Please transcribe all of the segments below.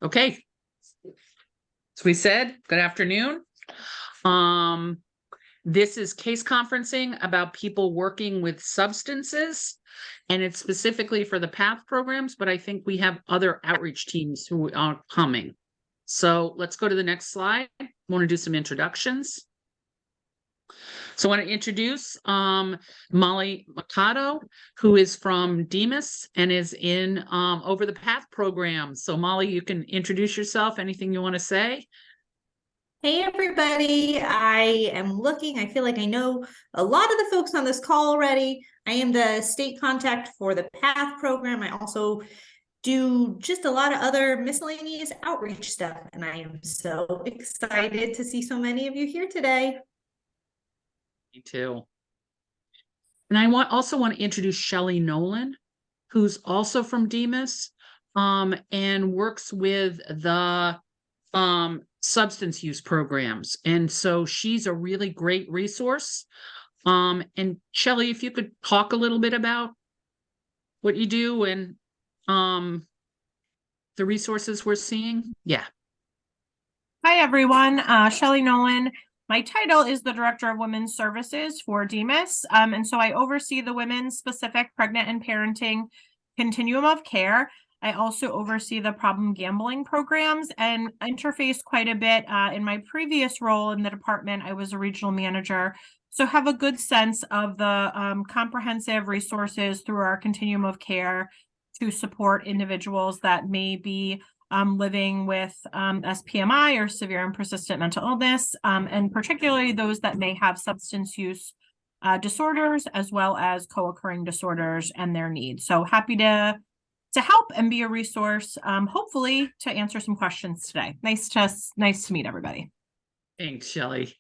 Okay. As we said, good afternoon. This is case conferencing about people working with substances, and it's specifically for the PATH programs, but I think we have other outreach teams who are coming. So let's go to the next slide. I want to do some introductions. So I want to introduce Molly Mercado, who is from Demas and is in over the PATH program. So Molly, you can introduce yourself, anything you want to say. Hey everybody, I feel like I know a lot of the folks on this call already. I am the state contact for the PATH program. I also do just a lot of other miscellaneous outreach stuff, and I am so excited to see so many of you here today. Me too. And I also want to introduce Shelly Nolan, who's also from Demas, and works with the substance use programs. And so she's a really great resource. And Shelly, if you could talk a little bit about what you do and the resources we're seeing. Yeah. Hi, everyone. Shelly Nolan. My title is the Director of Women's Services for Demas. And so I oversee the women's specific pregnant and parenting continuum of care. I also oversee the problem gambling programs and interface quite a bit. In my previous role in the department, I was a regional manager. So have a good sense of the comprehensive resources through our continuum of care to support individuals that may be living with SPMI or severe and persistent mental illness, and particularly those that may have substance use disorders as well as co-occurring disorders and their needs. So happy to help and be a resource, hopefully to answer some questions today. Nice to meet everybody. Thanks, Shelly.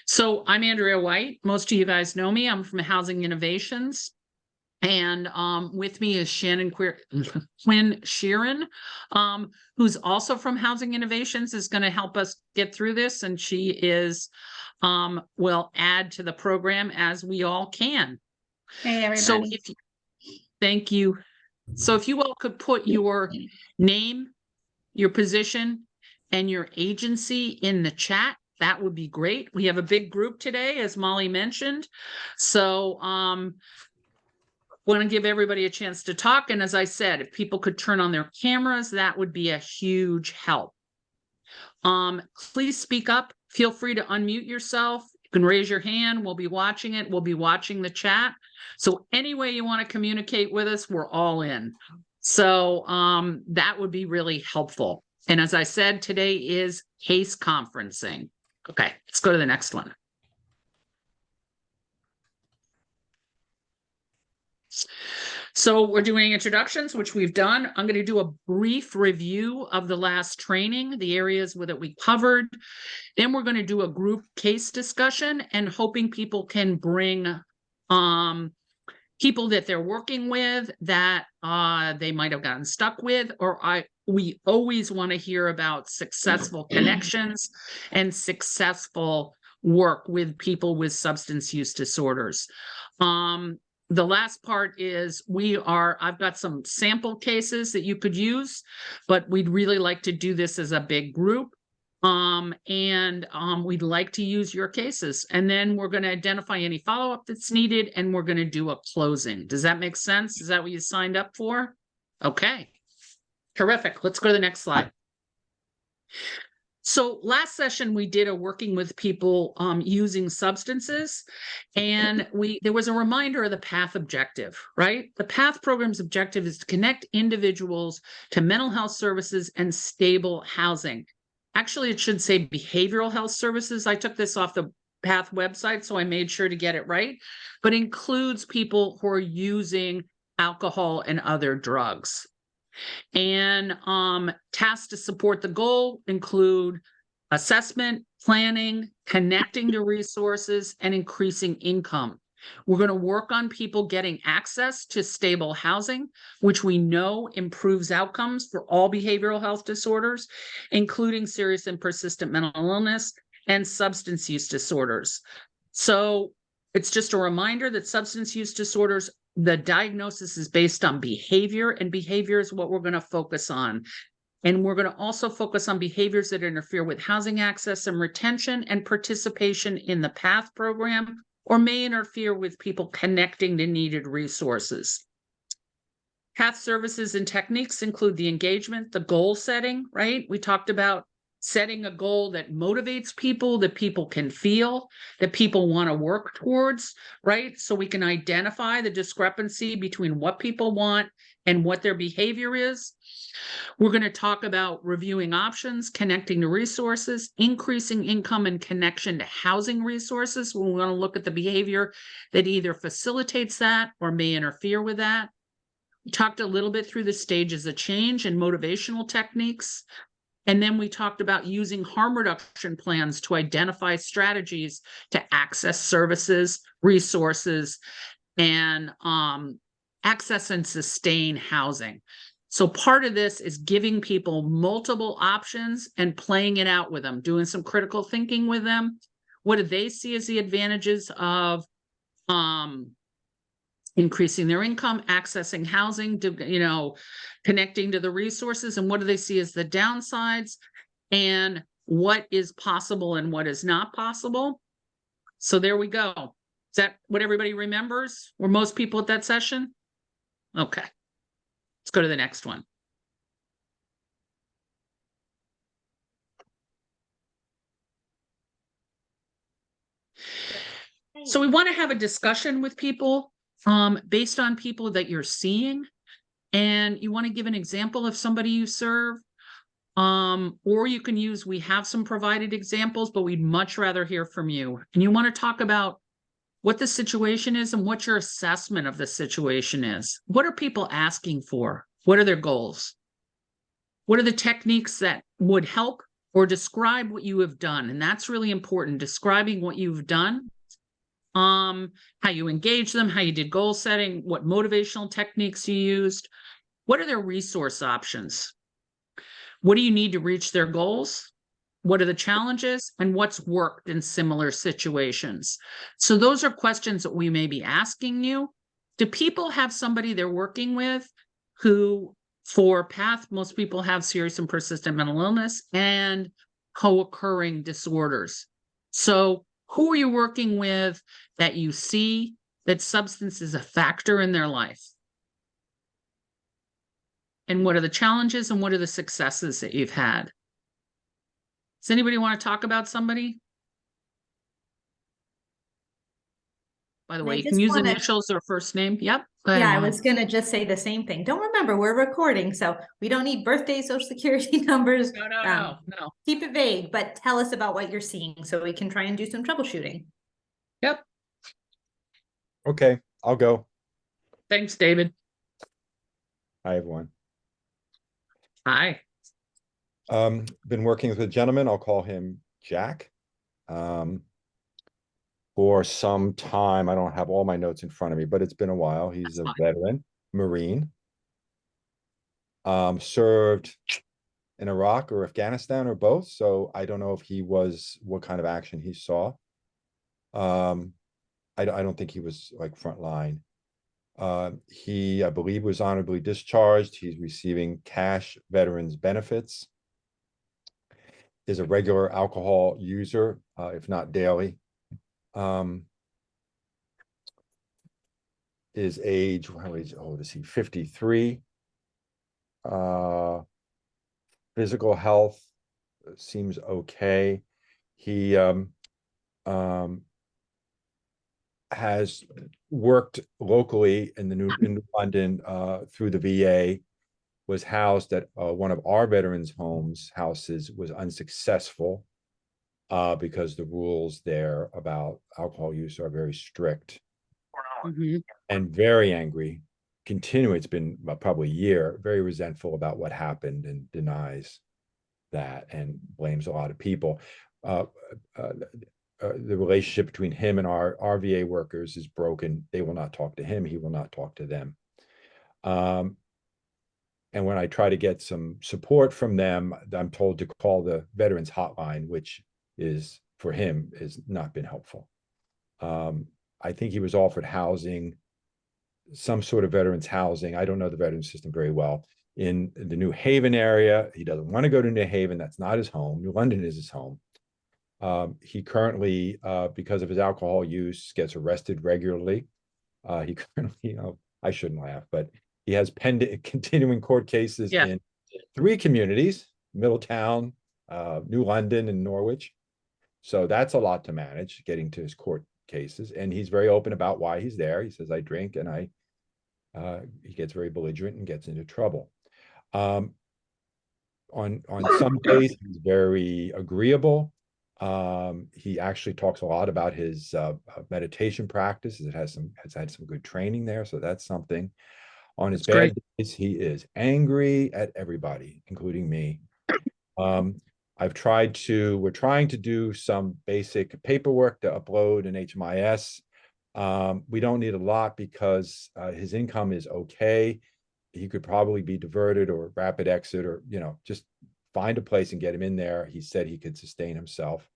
So I'm Andrea White. Most of you guys know me. I'm from Housing Innovations. And with me is Quinn Sheeran, who's also from Housing Innovations, is going to help us get through this. And she is will add to the program as we all can. Hey, everybody. So thank you. So if you all could put your name, your position, and your agency in the chat, that would be great. We have a big group today, as Molly mentioned. So want to give everybody a chance to talk. And as I said, if people could turn on their cameras, that would be a huge help. Please speak up. Feel free to unmute yourself. You can raise your hand. We'll be watching it. We'll be watching the chat. So any way you want to communicate with us, we're all in. So that would be really helpful. And as I said, today is case conferencing. Okay, let's go to the next one. So we're doing introductions, which we've done. I'm going to do a brief review of the last training, the areas that we covered. Then we're going to do a group case discussion and hoping people can bring people that they're working with that they might have gotten stuck with, or we always want to hear about successful connections and successful work with people with substance use disorders. The last part is I've got some sample cases that you could use, but we'd really like to do this as a big group. We'd like to use your cases. And then we're going to identify any follow-up that's needed, and we're going to do a closing. Does that make sense? Is that what you signed up for? Okay. Terrific. Let's go to the next slide. So last session, we did a working with people using substances, and there was a reminder of the PATH objective, right? The PATH program's objective is to connect individuals to mental health services and stable housing. Actually, it should say behavioral health services. I took this off the PATH website, so I made sure to get it right, but includes people who are using alcohol and other drugs. And tasks to support the goal include assessment, planning, connecting to resources, and increasing income. We're going to work on people getting access to stable housing, which we know improves outcomes for all behavioral health disorders, including serious and persistent mental illness and substance use disorders. So it's just a reminder that substance use disorders, the diagnosis is based on behavior, and behavior is what we're going to focus on. And we're going to also focus on behaviors that interfere with housing access and retention and participation in the PATH program, or may interfere with people connecting to needed resources. PATH services and techniques include the engagement, the goal setting, right? We talked about setting a goal that motivates people, that people can feel, that people want to work towards, right? So we can identify the discrepancy between what people want and what their behavior is. We're going to talk about reviewing options, connecting to resources, increasing income and connection to housing resources. We're going to look at the behavior that either facilitates that or may interfere with that. We talked a little bit through the stages of change and motivational techniques. And then we talked about using harm reduction plans to identify strategies to access services, resources, and access and sustain housing. So part of this is giving people multiple options and playing it out with them, doing some critical thinking with them. What do they see as the advantages of increasing their income, accessing housing, connecting to the resources, and what do they see as the downsides, and what is possible and what is not possible. So there we go. Is that what everybody remembers? Were most people at that session? Okay. Let's go to the next one. So we want to have a discussion with people based on people that you're seeing, and you want to give an example of somebody you serve, or you can use, we have some provided examples, but we'd much rather hear from you. And you want to talk about what the situation is and what your assessment of the situation is. What are people asking for? What are their goals? What are the techniques that would help, or describe what you have done? And that's really important, describing what you've done. How you engage them, how you did goal setting, what motivational techniques you used. What are their resource options? What do you need to reach their goals? What are the challenges, and what's worked in similar situations? So those are questions that we may be asking you. Do people have somebody they're working with who, for PATH, most people have serious and persistent mental illness and co-occurring disorders. So who are you working with that you see that substance is a factor in their life? And what are the challenges and what are the successes that you've had? Does anybody want to talk about somebody? By the way, you can use initials or first name. Yep. Go ahead, Yeah, I Molly. was gonna just say the same thing. Don't remember, we're recording, so we don't need birthday, social security numbers. No. Keep it vague, but tell us about what you're seeing so we can try and do some troubleshooting. Yep. Okay, I'll go. Thanks, David. Hi, everyone. Hi. Been working with a gentleman, I'll call him Jack. For some time, I don't have all my notes in front of me, but it's been a while. He's That's a fine. veteran, Marine. Served in Iraq or Afghanistan or both, so I don't know if he was, what kind of action he saw. I don't think he was like front line. He, I believe, was honorably discharged. He's receiving cash veterans benefits. Is a regular alcohol user, if not daily. His age, how old is he? 53. Physical health seems okay. He has worked locally in New London through the VA, was housed at one of our veterans' houses, was unsuccessful because the rules there about alcohol use are very strict. Mhm. And very angry. It's been probably a year, very resentful about what happened and denies that and blames a lot of people. The relationship between him and our VA workers is broken. They will not talk to him. He will not talk to them. And when I try to get some support from them, I'm told to call the veterans hotline, which is, for him, has not been helpful. I think he was offered housing, some sort of veterans housing. I don't know the veterans system very well. in the New Haven area. He doesn't want to go to New Haven. That's not his home. New London is his home. He currently, because of his alcohol use, gets arrested regularly. He currently, I shouldn't laugh, but he has pending continuing court cases in 3 communities: Middletown, New London, and Norwich. So that's a lot to manage, getting to his court cases. And he's very open about why he's there. He says, I drink, and he gets very belligerent and gets into trouble. On some days, he's very agreeable. He actually talks a lot about his meditation practice. It has had some good training there, so that's something. On his bad days, he is angry at everybody, including me. We're trying to do some basic paperwork to upload an HMIS. We don't need a lot because his income is okay. He could probably be diverted or rapid exit, or just find a place and get him in there. He said he could sustain himself,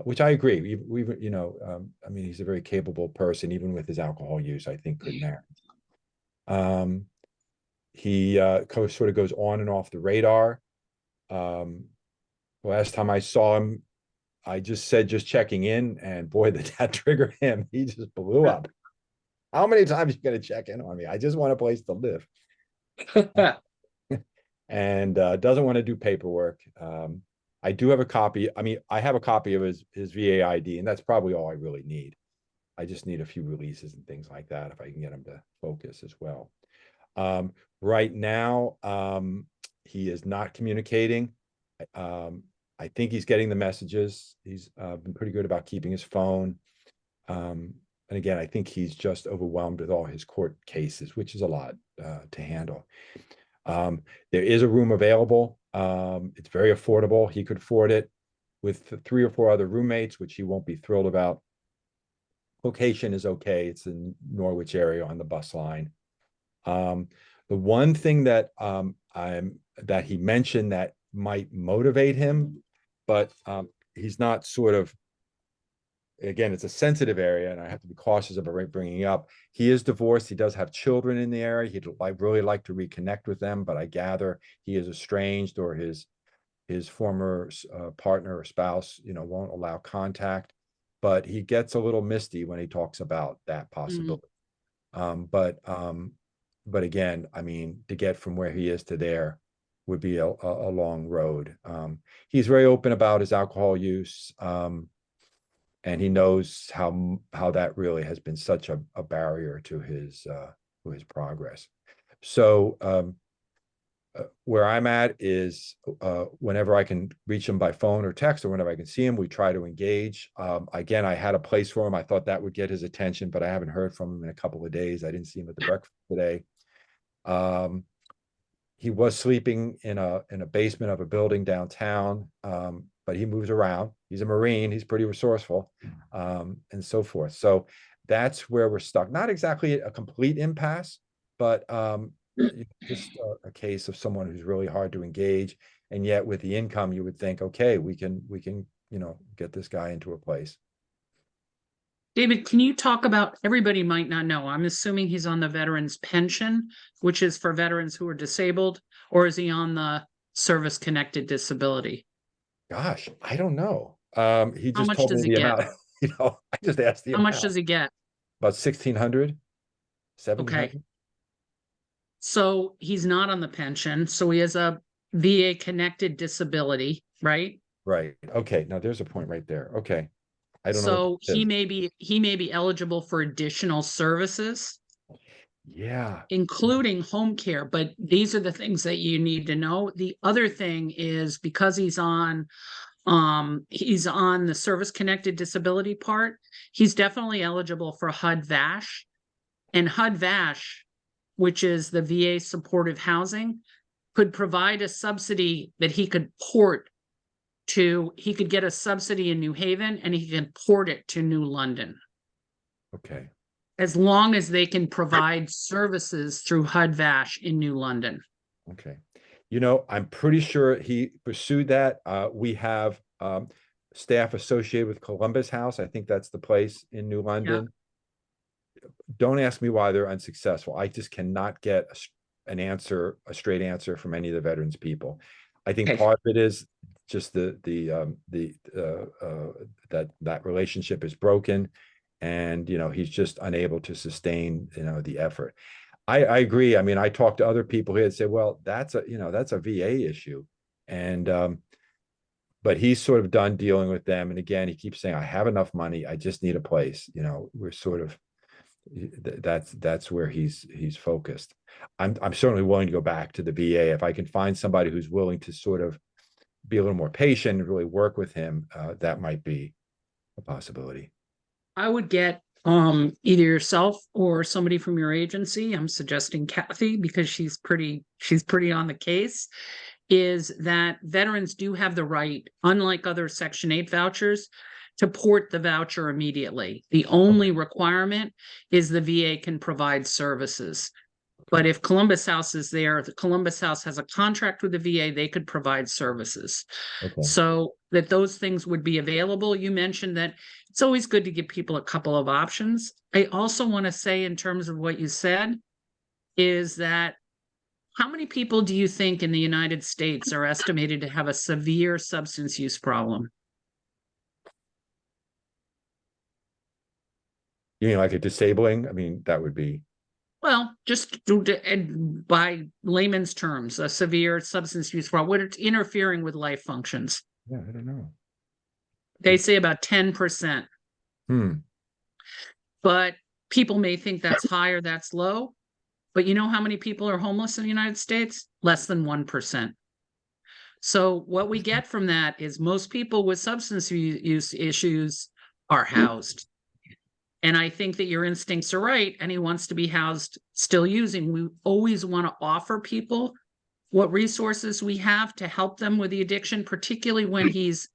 which I agree. I mean, he's a very capable person, even with his alcohol use, I think could marry. He sort of goes on and off the radar. Last time I saw him, I just said, just checking in, and boy, did that trigger him. He just blew up. How many times are you going to check in on me? I just want a place to live. And doesn't want to do paperwork. I do have a copy. I mean, I have a copy of his VA ID, and that's probably all I really need. I just need a few releases and things like that if I can get him to focus as well. Right now, he is not communicating. I think he's getting the messages. He's been pretty good about keeping his phone. And again, I think he's just overwhelmed with all his court cases, which is a lot to handle. There is a room available. It's very affordable. He could afford it with 3 or 4 other roommates, which he won't be thrilled about. Location is okay. It's in Norwich area on the bus line. The one thing that that he mentioned that might motivate him, but he's not sort of, again, it's a sensitive area, and I have to be cautious about bringing up. He is divorced. He does have children in the area. He'd really like to reconnect with them, but I gather he is estranged, or his former partner or spouse, won't allow contact. But he gets a little misty when he talks about that possibility. But again, I mean, to get from where he is to there would be a long road. He's very open about his alcohol use. And he knows how that really has been such a barrier to his progress. So where I'm at is whenever I can reach him by phone or text, or whenever I can see him, we try to engage. Again, I had a place for him. I thought that would get his attention, but I haven't heard from him in a couple of days. I didn't see him at the breakfast today. He was sleeping in a basement of a building downtown, but he moves around. He's a Marine. He's pretty resourceful, and so forth. So that's where we're stuck. Not exactly a complete impasse, but just a case of someone who's really hard to engage. And yet with the income, you would think, okay, we can get this guy into a place. David, can you talk about, everybody might not know, I'm assuming he's on the veterans pension, which is for veterans who are disabled, or is he on the service connected disability? Gosh, I don't know. He How just much told does me he the get? amount. I just asked the How amount. much does he get? About 1,600, 1,700. Okay. So he's not on the pension, so he has a VA connected disability, right? Right. Okay. Now there's a point right there. Okay. I don't know. So he may be eligible for additional services, Yeah. including home care, but these are the things that you need to know. The other thing is, because he's on the service connected disability part, he's definitely eligible for HUD-VASH. And HUD-VASH, which is the VA supportive housing, could provide a subsidy that he could port to. He could get a subsidy in New Haven, and he can port it to New London, Okay. as long as they can provide services through HUD-VASH in New London. Okay. I'm pretty sure he pursued that. We have staff associated with Columbus House. I think that's the place in New London. Don't ask me why they're unsuccessful. I just cannot get an answer, a straight answer from any of the veterans people. I think Okay. part of it is just that relationship is broken, and he's just unable to sustain the effort. I agree. I mean, I talked to other people here that say, well, that's a VA issue, and but he's sort of done dealing with them. And again, he keeps saying, I have enough money, I just need a place. We're sort of, that's where he's focused. I'm certainly willing to go back to the VA if I can find somebody who's willing to sort of be a little more patient and really work with him. That might be a possibility. I would get either yourself or somebody from your agency. I'm suggesting Kathy because she's pretty on the case. Is that veterans do have the right, unlike other Section 8 vouchers, to port the voucher immediately. The only requirement is the VA can provide services. But if Columbus House is there, the Columbus House has a contract with the VA, they could provide services. Okay. So that those things would be available. You mentioned that it's always good to give people a couple of options. I also want to say, in terms of what you said, is that how many people do you think in the United States are estimated to have a severe substance use problem? You mean like a disabling? I mean, that would be. Well, just by layman's terms, a severe substance use problem, when it's interfering with life functions. Yeah, I don't know. They say about 10%. But people may think that's high or that's low. But you know how many people are homeless in the United States? Less than 1%. So what we get from that is most people with substance use issues are housed. And I think that your instincts are right, and he wants to be housed still using. We always want to offer people what resources we have to help them with the addiction, particularly when he's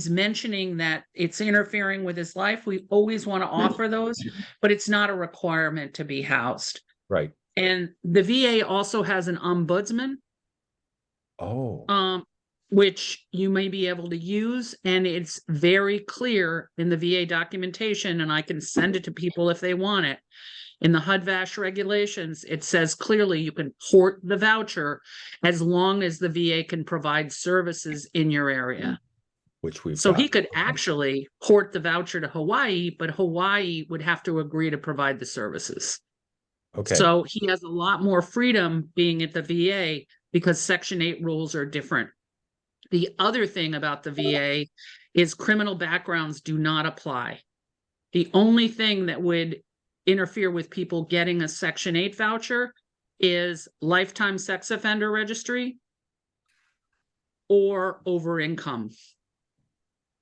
mentioning that it's interfering with his life. We always want to offer those, but it's not a requirement to be housed. Right. And the VA also has an ombudsman. Oh. Which you may be able to use, and it's very clear in the VA documentation, and I can send it to people if they want it. In the HUD-VASH regulations, it says clearly you can port the voucher as long as the VA can provide services in your area. Which we've So got. he could actually port the voucher to Hawaii, but Hawaii would have to agree to provide the services. Okay. So he has a lot more freedom being at the VA because Section 8 rules are different. The other thing about the VA is criminal backgrounds do not apply. The only thing that would interfere with people getting a Section 8 voucher is lifetime sex offender registry or over income.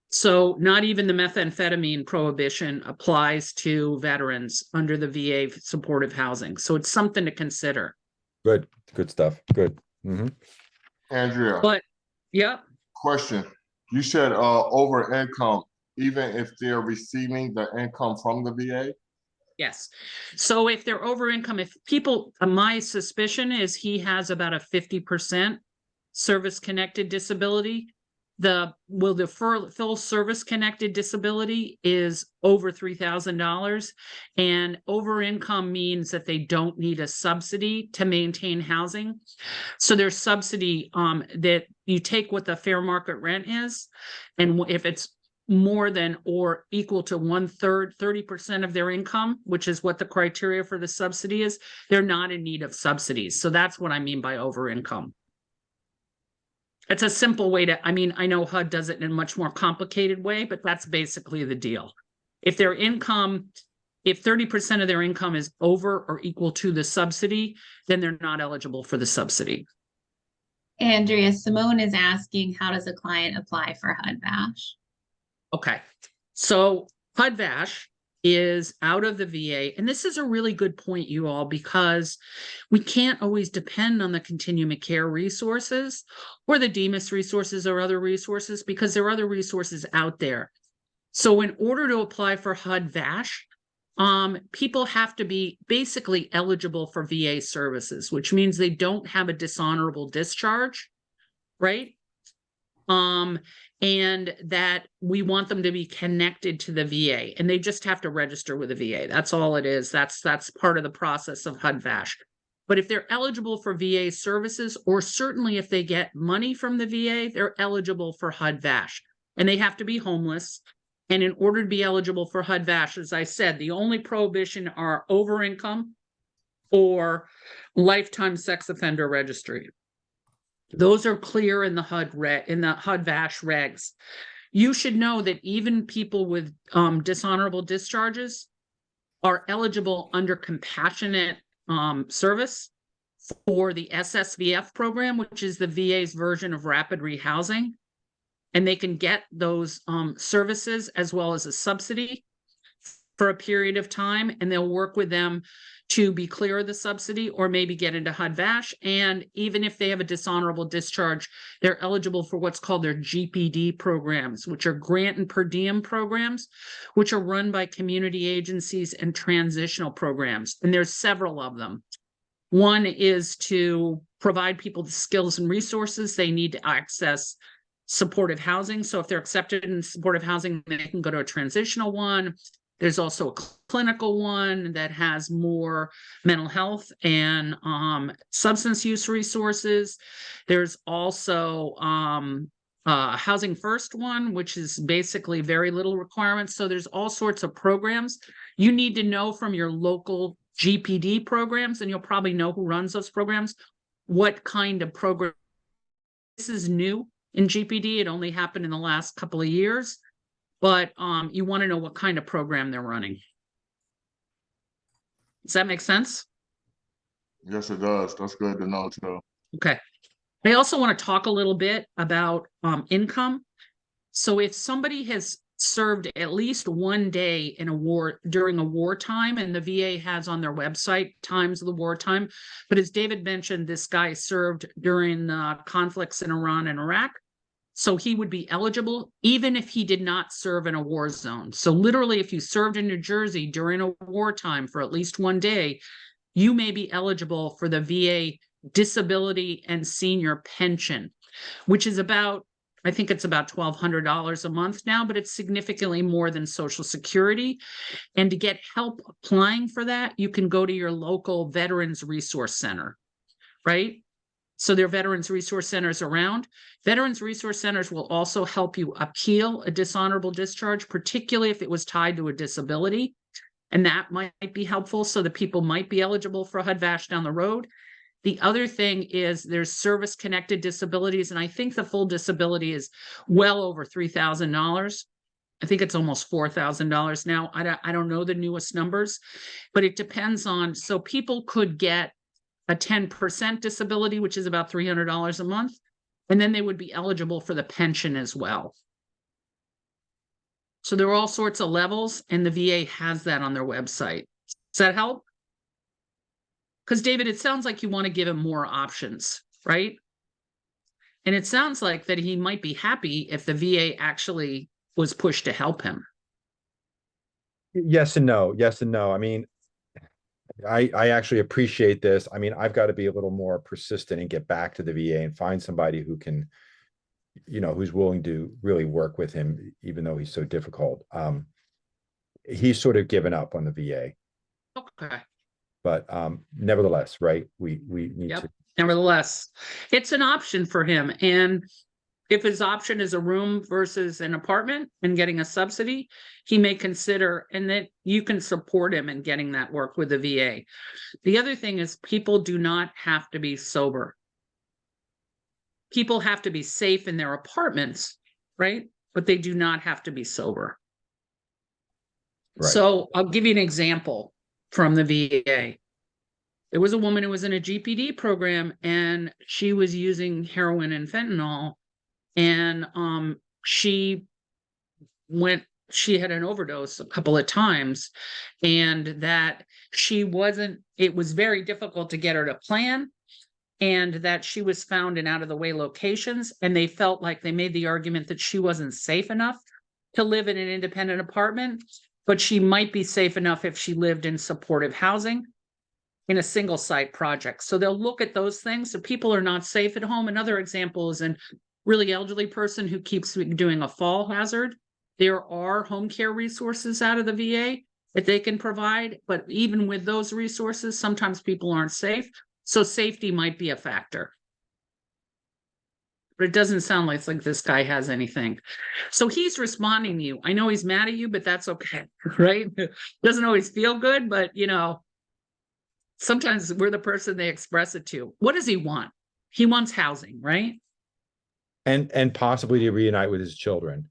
So not even the methamphetamine prohibition applies to veterans under the VA supportive housing. So it's something to consider. Good stuff. Good. Mm-hmm. Andrea. But yeah. Question. You said over income, even if they're receiving the income from the VA? Yes. So if they're over income, if people, my suspicion is he has about a 50% service connected disability. The full service connected disability is over $3,000, and over income means that they don't need a subsidy to maintain housing. So there's subsidy that you take what the fair market rent is, and if it's more than or equal to 1/3, 30% of their income, which is what the criteria for the subsidy is, they're not in need of subsidies. So that's what I mean by over income. It's a simple way to, I mean, I know HUD does it in a much more complicated way, but that's basically the deal. If their income, if 30% of their income is over or equal to the subsidy, then they're not eligible for the subsidy. Andrea, Simone is asking, how does a client apply for HUD-VASH? Okay, so HUD-VASH is out of the VA. And this is a really good point, you all, because we can't always depend on the continuum of care resources or the DEMIS resources or other resources, because there are other resources out there. So in order to apply for HUD-VASH, people have to be basically eligible for VA services, which means they don't have a dishonorable discharge, right? And that we want them to be connected to the VA, and they just have to register with the VA. That's all it is. That's part of the process of HUD-VASH. But if they're eligible for VA services, or certainly if they get money from the VA, they're eligible for HUD-VASH. And they have to be homeless. And in order to be eligible for HUD-VASH, as I said, the only prohibition are over income or lifetime sex offender registry. Those are clear in the HUD-VASH regs. You should know that even people with dishonorable discharges are eligible under compassionate service for the SSVF program, which is the VA's version of rapid rehousing. And they can get those services as well as a subsidy for a period of time, and they'll work with them to be clear of the subsidy or maybe get into HUD-VASH. And even if they have a dishonorable discharge, they're eligible for what's called their GPD programs, which are grant and per diem programs, which are run by community agencies and transitional programs. And there's several of them. One is to provide people the skills and resources they need to access supportive housing. So if they're accepted in supportive housing, they can go to a transitional one. There's also a clinical one that has more mental health and substance use resources. There's also Housing First one, which is basically very little requirements. So there's all sorts of programs. You need to know from your local GPD programs, and you'll probably know who runs those programs, what kind of program. This is new in GPD. It only happened in the last couple of years. But you want to know what kind of program they're running. Does that make sense? Yes, it does. That's good to know too. Okay. I also want to talk a little bit about income. So if somebody has served at least one day in a war during a wartime, and the VA has on their website times of the wartime, but as David mentioned, this guy served during the conflicts in Iran and Iraq. So he would be eligible even if he did not serve in a war zone. So literally, if you served in New Jersey during a wartime for at least one day, you may be eligible for the VA disability and senior pension, which is about, I think it's about $1,200 a month now, but it's significantly more than Social Security. And to get help applying for that, you can go to your local Veterans Resource Center, right? So there are Veterans Resource Centers around. Veterans Resource Centers will also help you appeal a dishonorable discharge, particularly if it was tied to a disability. And that might be helpful so that people might be eligible for HUD-VASH down the road. The other thing is there's service-connected disabilities, and I think the full disability is well over $3,000. I think it's almost $4,000 now. I don't know the newest numbers, but it depends on, so people could get a 10% disability, which is about $300 a month, and then they would be eligible for the pension as well. So there are all sorts of levels, and the VA has that on their website. Does that help? Because David, it sounds like you want to give him more options, right? And it sounds like that he might be happy if the VA actually was pushed to help him. Yes and no. Yes and no. I mean, I actually appreciate this. I mean, I've got to be a little more persistent and get back to the VA and find somebody who can, you know, who's willing to really work with him, even though he's so difficult. He's sort of given up on the VA. Okay. But nevertheless, right, we need Yep. to. Nevertheless, it's an option for him. And if his option is a room versus an apartment and getting a subsidy, he may consider, and that you can support him in getting that work with the VA. The other thing is people do not have to be sober. People have to be safe in their apartments, right? But they do not have to be sober. Right. So I'll give you an example from the VA. There was a woman who was in a GPD program, and she was using heroin and fentanyl. And she had an overdose a couple of times, and that it was very difficult to get her to plan, and that she was found in out of the way locations. And they felt like they made the argument that she wasn't safe enough to live in an independent apartment, but she might be safe enough if she lived in supportive housing in a single site project. So they'll look at those things. So people are not safe at home. Another example is an really elderly person who keeps doing a fall hazard. There are home care resources out of the VA that they can provide, but even with those resources, sometimes people aren't safe. So safety might be a factor. But it doesn't sound like this guy has anything. So he's responding to you. I know he's mad at you, but that's okay, right? Doesn't always feel good, but you know, sometimes we're the person they express it to. What does he want? He wants housing, right? And possibly to reunite with his children.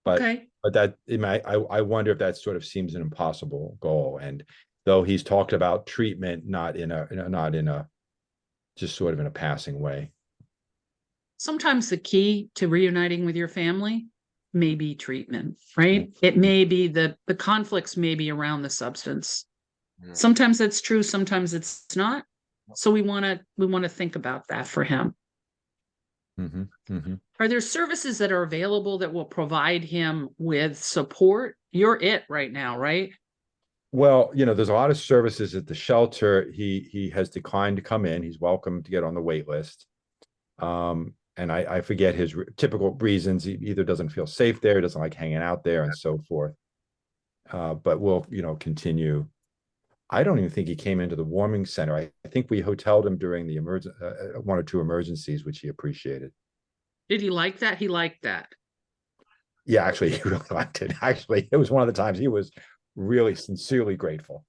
But Okay. but that I wonder if that sort of seems an impossible goal. And though he's talked about treatment, not in a just sort of in a passing way. Sometimes the key to reuniting with your family may be treatment, right? It may be the conflicts may be around the substance. Yeah. Sometimes that's true, sometimes it's not. So we want to think about that for him. Mm-hmm, mm-hmm. Are there services that are available that will provide him with support? You're it right now, right? Well, you know, there's a lot of services at the shelter. He has declined to come in. He's welcome to get on the wait list. And I forget his typical reasons. He either doesn't feel safe there, doesn't like hanging out there, and so forth. But we'll, you know, continue. I don't even think he came into the warming center. I think we hoteled him during the one or two emergencies, which he appreciated. Did he like that? He liked that. Yeah, actually, he really liked it. Actually, it was one of the times he was really sincerely grateful.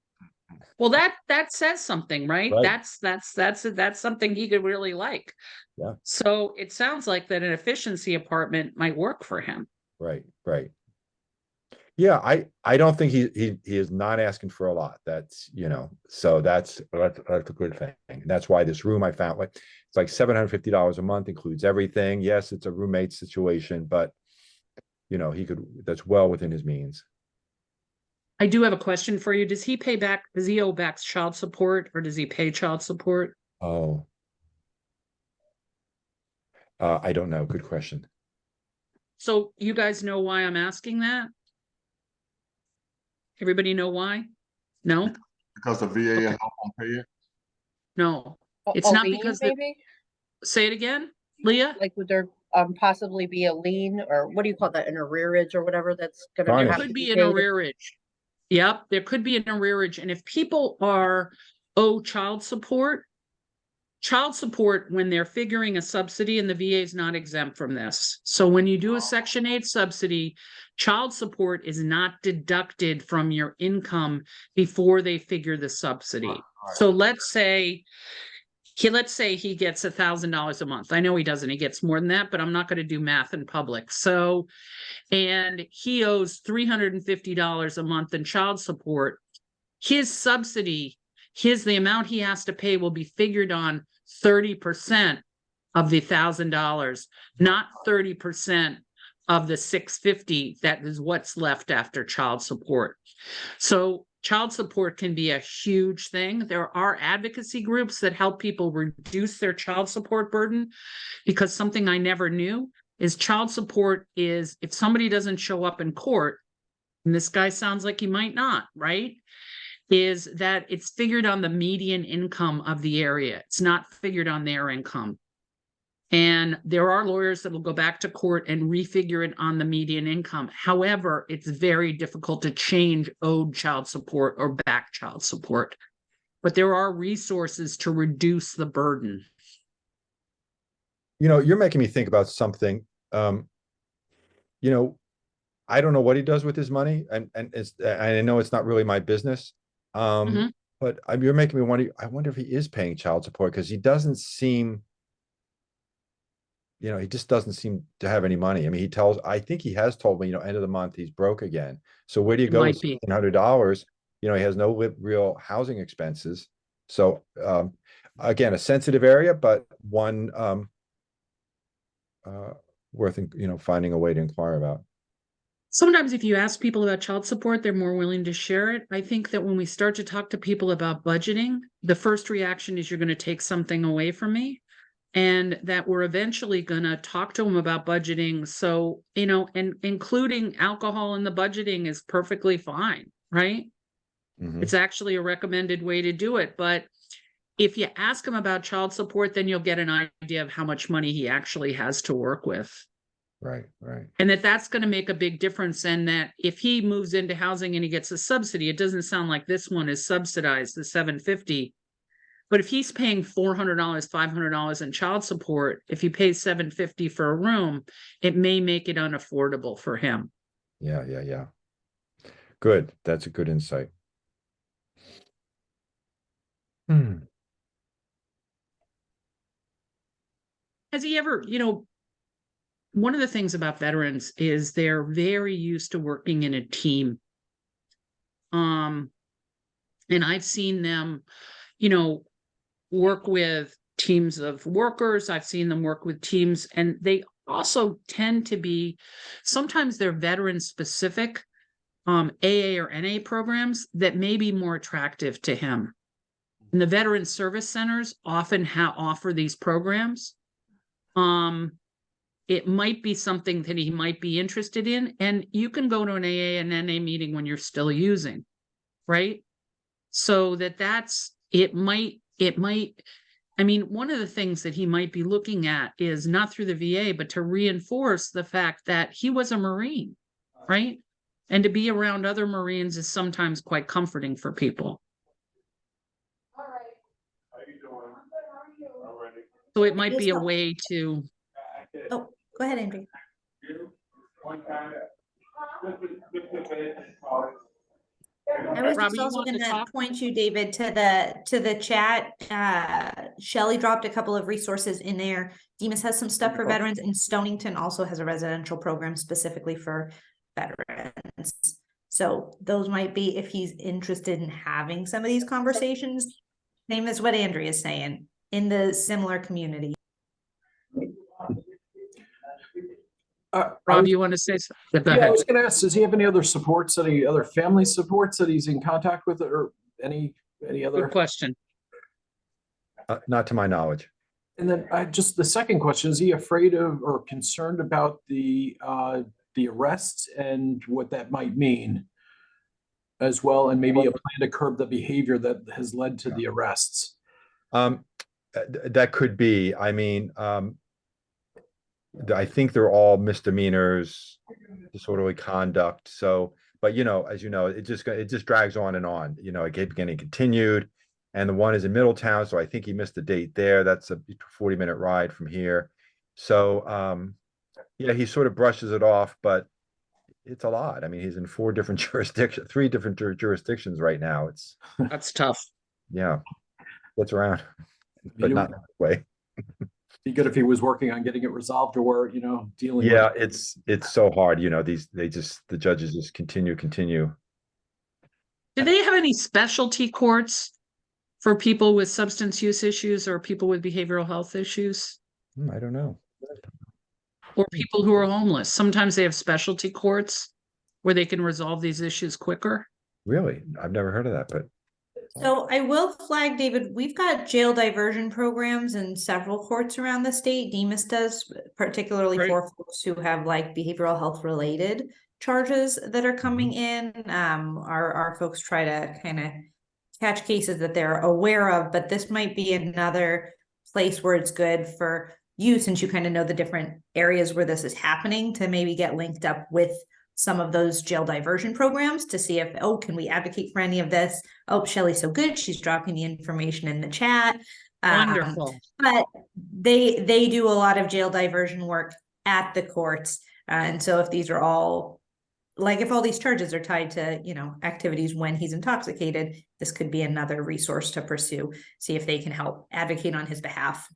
Well, that says something, right? Right. That's something he could really like. Yeah. So it sounds like that an efficiency apartment might work for him. Right, right. Yeah, I don't think he is not asking for a lot. That's, you know, so that's a good thing. And that's why this room I found, like, it's like $750 a month, includes everything. Yes, it's a roommate situation, but you know, that's well within his means. I do have a question for you. Does he owe back child support, or does he pay child support? Oh. I don't know. Good question. So you guys know why I'm asking that? Everybody know why? No? Because the VA Okay. help them pay it. No. A- It's a not lien, because maybe? say it again, Leah? Like, would there possibly be a lien, or what do you call that, an arrearage or whatever that's gonna Garnish. have Could to be be an paid? arrearage. Yep, there could be an arrearage. And if people owe child support, when they're figuring a subsidy, and the VA is not exempt from this. So when you do a Section 8 subsidy, child support is not deducted from your income before they figure the subsidy. So let's say he gets $1,000 a month. I know he doesn't, he gets more than that, but I'm not going to do math in public. So, and he owes $350 a month in child support. His subsidy, the amount he has to pay will be figured on 30% of the $1,000, not 30% of the $650. That is what's left after child support. So child support can be a huge thing. There are advocacy groups that help people reduce their child support burden, because something I never knew is child support is, if somebody doesn't show up in court, and this guy sounds like he might not, right? Is that it's figured on the median income of the area. It's not figured on their income. And there are lawyers that will go back to court and refigure it on the median income. However, it's very difficult to change owed child support or back child support. But there are resources to reduce the burden. You know, you're making me think about something. You know, I don't know what he does with his money, and I know it's not really my business. But you're making me wonder. I wonder if he is paying child support, because he doesn't seem, you know, he just doesn't seem to have any money. I mean, I think he has told me, you know, end of the month he's broke again. So where do you go with $1,600? You know, he has no real housing expenses. So again, a sensitive area, but one worth, you know, finding a way to inquire about. Sometimes if you ask people about child support, they're more willing to share it. I think that when we start to talk to people about budgeting, the first reaction is, you're going to take something away from me, and that we're eventually going to talk to them about budgeting. So, you know, and including alcohol in the budgeting is perfectly fine, right? Mhm. It's actually a recommended way to do it. But if you ask him about child support, then you'll get an idea of how much money he actually has to work with. Right, right. And that's going to make a big difference. And that if he moves into housing and he gets a subsidy, it doesn't sound like this one is subsidized, the $750. But if he's paying $400, $500 in child support, if he pays $750 for a room, it may make it unaffordable for him. Yeah. Good. That's a good insight. Has he ever, one of the things about veterans is they're very used to working in a team. And I've seen them, work with teams of workers. I've seen them work with teams, and they also tend to be, sometimes they're veteran specific, AA or NA programs that may be more attractive to him. And the veteran service centers often offer these programs. It might be something that he might be interested in, and you can go to an AA and NA meeting when you're still using, right? So it might, I mean, one of the things that he might be looking at is not through the VA, but to reinforce the fact that he was a Marine, right? And to be around other Marines is sometimes quite comforting for people. So it might be a way to. Oh, go ahead, Andrea. I was Robbie, just you also want to going to talk? point you, David, to the chat. Shelley dropped a couple of resources in there. Demas has some stuff for veterans, and Stonington also has a residential program specifically for veterans. So those might be, if he's interested in having some of these conversations, same as what Andrea is saying, in the similar community. Rob, you want to say something? Go Yeah, I ahead. was gonna ask, does he have any other supports, any other family supports that he's in contact with, or any Good other? question. Not to my knowledge. And then just the second question, is he afraid of or concerned about the arrests and what that might mean as well, and maybe a plan to curb the behavior that has led to the arrests? That could be. I mean, I think they're all misdemeanors, disorderly conduct. So, but as you know, it just drags on and on. It kept getting continued, and the one is in Middletown, so I think he missed the date there. That's a 40-minute ride from here. So, yeah, he sort of brushes it off, but it's a lot. I mean, he's in 3 different jurisdictions right now. That's tough. Yeah, gets around, but not that way. Be good if he was working on getting it resolved, or dealing. Yeah, with it's so hard. The judges just continue. Do they have any specialty courts for people with substance use issues or people with behavioral health issues I don't know. or people who are homeless? Sometimes they have specialty courts where they can resolve these issues quicker. Really, I've never heard of that, but So I will flag, David, we've got jail diversion programs in several courts around the state. Demas does, particularly Great. for folks who have like behavioral health related charges that are coming in. Our folks try to kind of catch cases that they're aware of, but this might be another place where it's good for you, since you kind of know the different areas where this is happening, to maybe get linked up with some of those jail diversion programs to see if, can we advocate for any of this? Oh, Shelley's so good. She's dropping the information in the chat. Wonderful. But they do a lot of jail diversion work at the courts. And so if these are all, like if all these charges are tied to, activities when he's intoxicated, this could be another resource to pursue, see if they can help advocate on his behalf.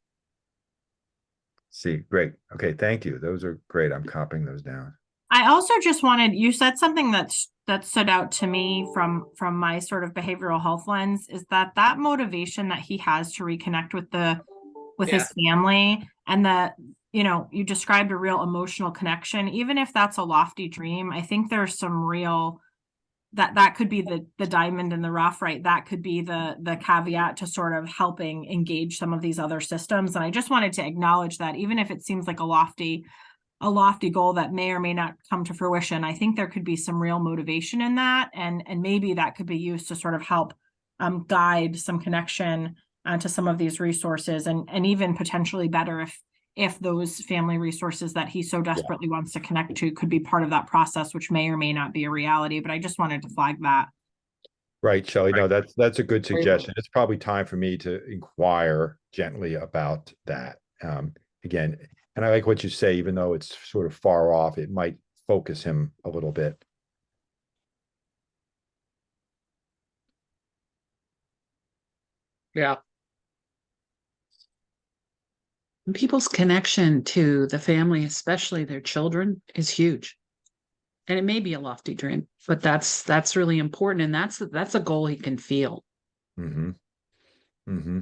see, great. Okay, thank you. Those are great. I'm copying those down. I also just you said something that stood out to me from my sort of behavioral health lens, is that motivation that he has to reconnect with his family, and that, you described a real emotional connection, even if that's a lofty dream. I think there's some real, that could be the diamond in the rough, right? That could be the caveat to sort of helping engage some of these other systems. And I just wanted to acknowledge that, even if it seems like a lofty goal that may or may not come to fruition, I think there could be some real motivation in that, and maybe that could be used to sort of help guide some connection to some of these resources, and even potentially better if those family resources that he so desperately wants to connect to could be part of that process, which may or may not be a reality. But I just wanted to flag that. Right, Shelley. No, Right. that's a good Very well. suggestion. It's probably time for me to inquire gently about that. Again, and I like what you say, even though it's sort of far off, it might focus him a little bit. Yeah. And people's connection to the family, especially their children, is huge. And it may be a lofty dream, but that's really important. And that's a goal he can feel. Mm-hmm. Mm-hmm.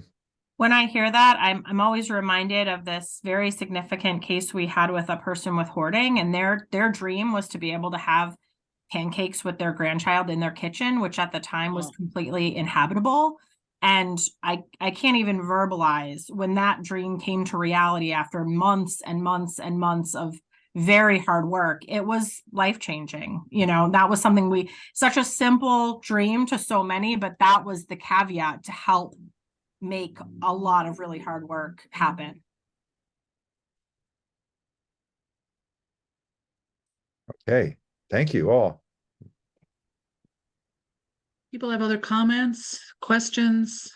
When I hear that, I'm always reminded of this very significant case we had with a person with hoarding, and their dream was to be able to have pancakes with their grandchild in their kitchen, which at the time was Oh. completely inhabitable. And I can't even verbalize when that dream came to reality after months and months and months of very hard work. It was life-changing. You know, that was something such a simple dream to so many, but that was the caveat to help make a lot of really hard work happen. Okay, thank you all. People have other comments, questions?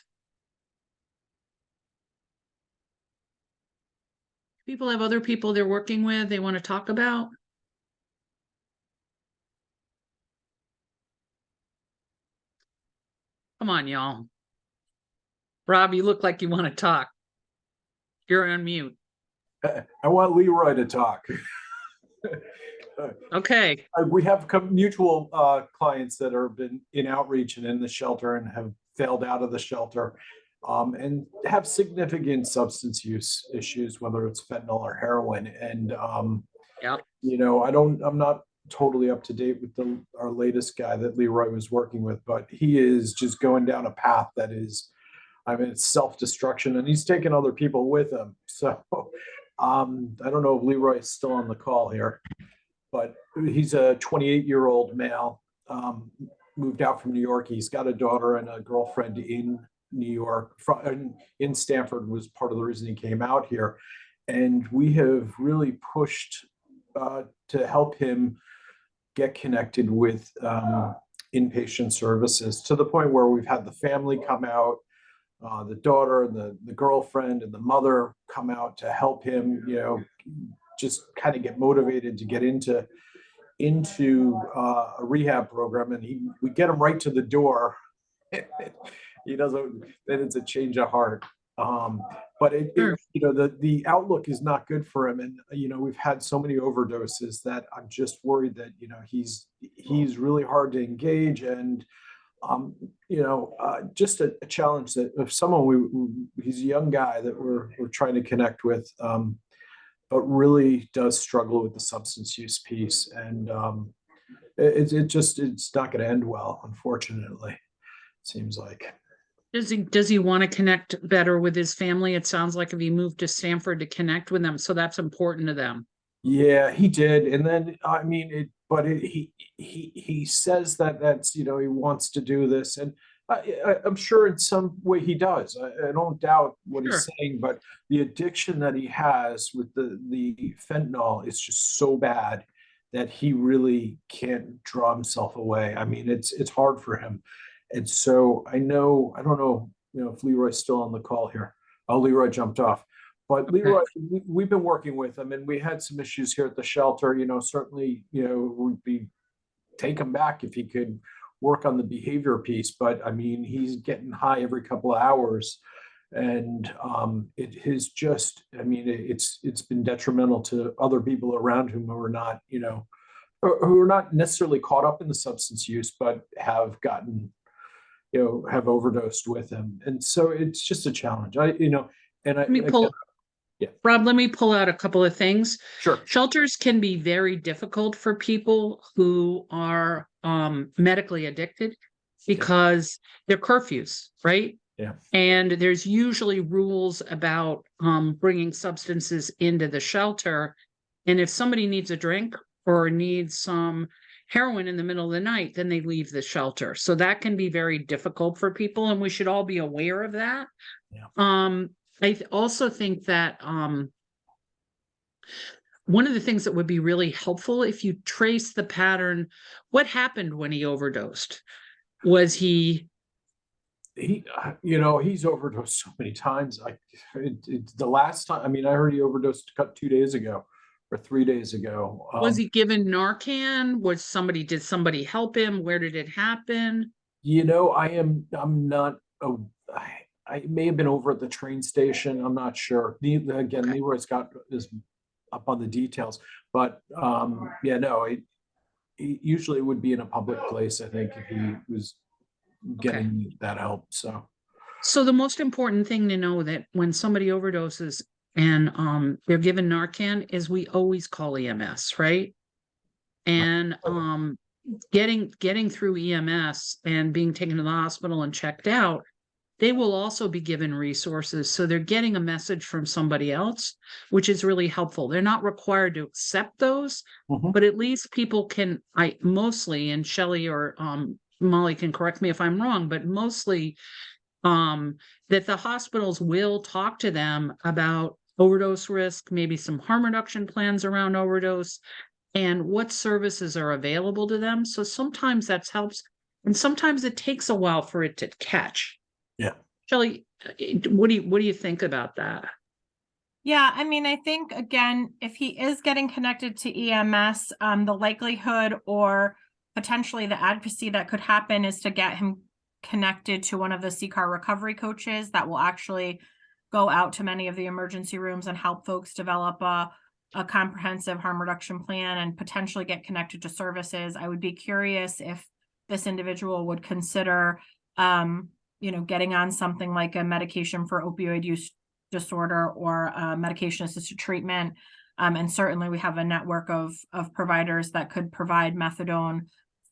People have other people they're working with, they want to talk about? Come on, y'all. Rob, you look like you want to talk. You're on mute. I want Leroy to talk. Okay. We have mutual clients that have been in outreach and in the shelter and have failed out of the shelter, and have significant substance use issues, whether it's fentanyl or heroin. And Yeah. you know, I'm not totally up to date with our latest guy that Leroy was working with, but he is just going down a path that is, I mean, it's self-destruction, and he's taking other people with him. So I don't know if Leroy is still on the call here, but he's a 28-year-old male, moved out from New York. He's got a daughter and a girlfriend in New York, in Stanford was part of the reason he came out here. And we have really pushed to help him get connected with inpatient services, to the point where we've had the family come out, the daughter and the girlfriend and the mother come out to help him, you know, just kind of get motivated to get into a rehab program. And we get him right to the door. He doesn't, then it's a change of heart. But Sure. you know, the outlook is not good for him. And, you know, we've had so many overdoses that I'm just worried that, you know, he's really hard to engage. And, you know, just a challenge that if someone he's a young guy that we're trying to connect with, but really does struggle with the substance use piece. And it's not going to end well, unfortunately, seems like. Does he want to connect better with his family? It sounds like if he moved to Stanford to connect with them, so that's important to them. Yeah, he did. And then, I mean, he says that's, you know, he wants to do this. And I'm sure in some way he does. I don't doubt what Sure. he's saying, but the addiction that he has with the fentanyl is just so bad that he really can't draw himself away. I mean, it's hard for him. And so I don't know, you know, if Leroy's still on the call here. Oh, Leroy jumped off. But Okay. Leroy, we've been working with him, and we had some issues here at the shelter. You know, certainly, you know, we'd take him back if he could work on the behavior piece. But I mean, he's getting high every couple of hours, and it has just, I mean, it's been detrimental to other people around him who are not, you know, who are not necessarily caught up in the substance use, but have gotten, you know, have overdosed with him. And so it's just a challenge. Rob, let me pull out a couple of things. Sure. Shelters can be very difficult for people who are medically addicted because they're curfews, right? Yeah. And there's usually rules about bringing substances into the shelter. And if somebody needs a drink or needs some heroin in the middle of the night, then they leave the shelter. So that can be very difficult for people, and we should all be aware of that. Yeah. I also think that one of the things that would be really helpful if you trace the pattern, what happened when he overdosed? Was he, He, he's overdosed so many times. The last time, I mean, I heard he overdosed 2 days ago or 3 days ago. was he given Narcan? Did somebody help him? Where did it happen? I'm not, I may have been over at the train station. I'm not sure. Again, Leroy's got is up on the details, but usually it would be in a public place, I think, if he was getting that help. So the most important thing to know that when somebody overdoses and they're given Narcan is we always call EMS, right? And getting through EMS and being taken to the hospital and checked out, they will also be given resources. So they're getting a message from somebody else, which is really helpful. They're not required to accept those, but at least people can, and Shelley or Molly can correct me if I'm wrong, but mostly that the hospitals will talk to them about overdose risk, maybe some harm reduction plans around overdose, and what services are available to them. So sometimes that helps, and sometimes it takes a while for it to catch. Yeah. Shelley, what do you think about that? Yeah, I mean, I think, again, if he is getting connected to EMS, the likelihood or potentially the advocacy that could happen is to get him connected to one of the CCAR recovery coaches that will actually go out to many of the emergency rooms and help folks develop a comprehensive harm reduction plan and potentially get connected to services. I would be curious if this individual would consider, getting on something like a medication for opioid use disorder or medication assisted treatment. And certainly we have a network of providers that could provide methadone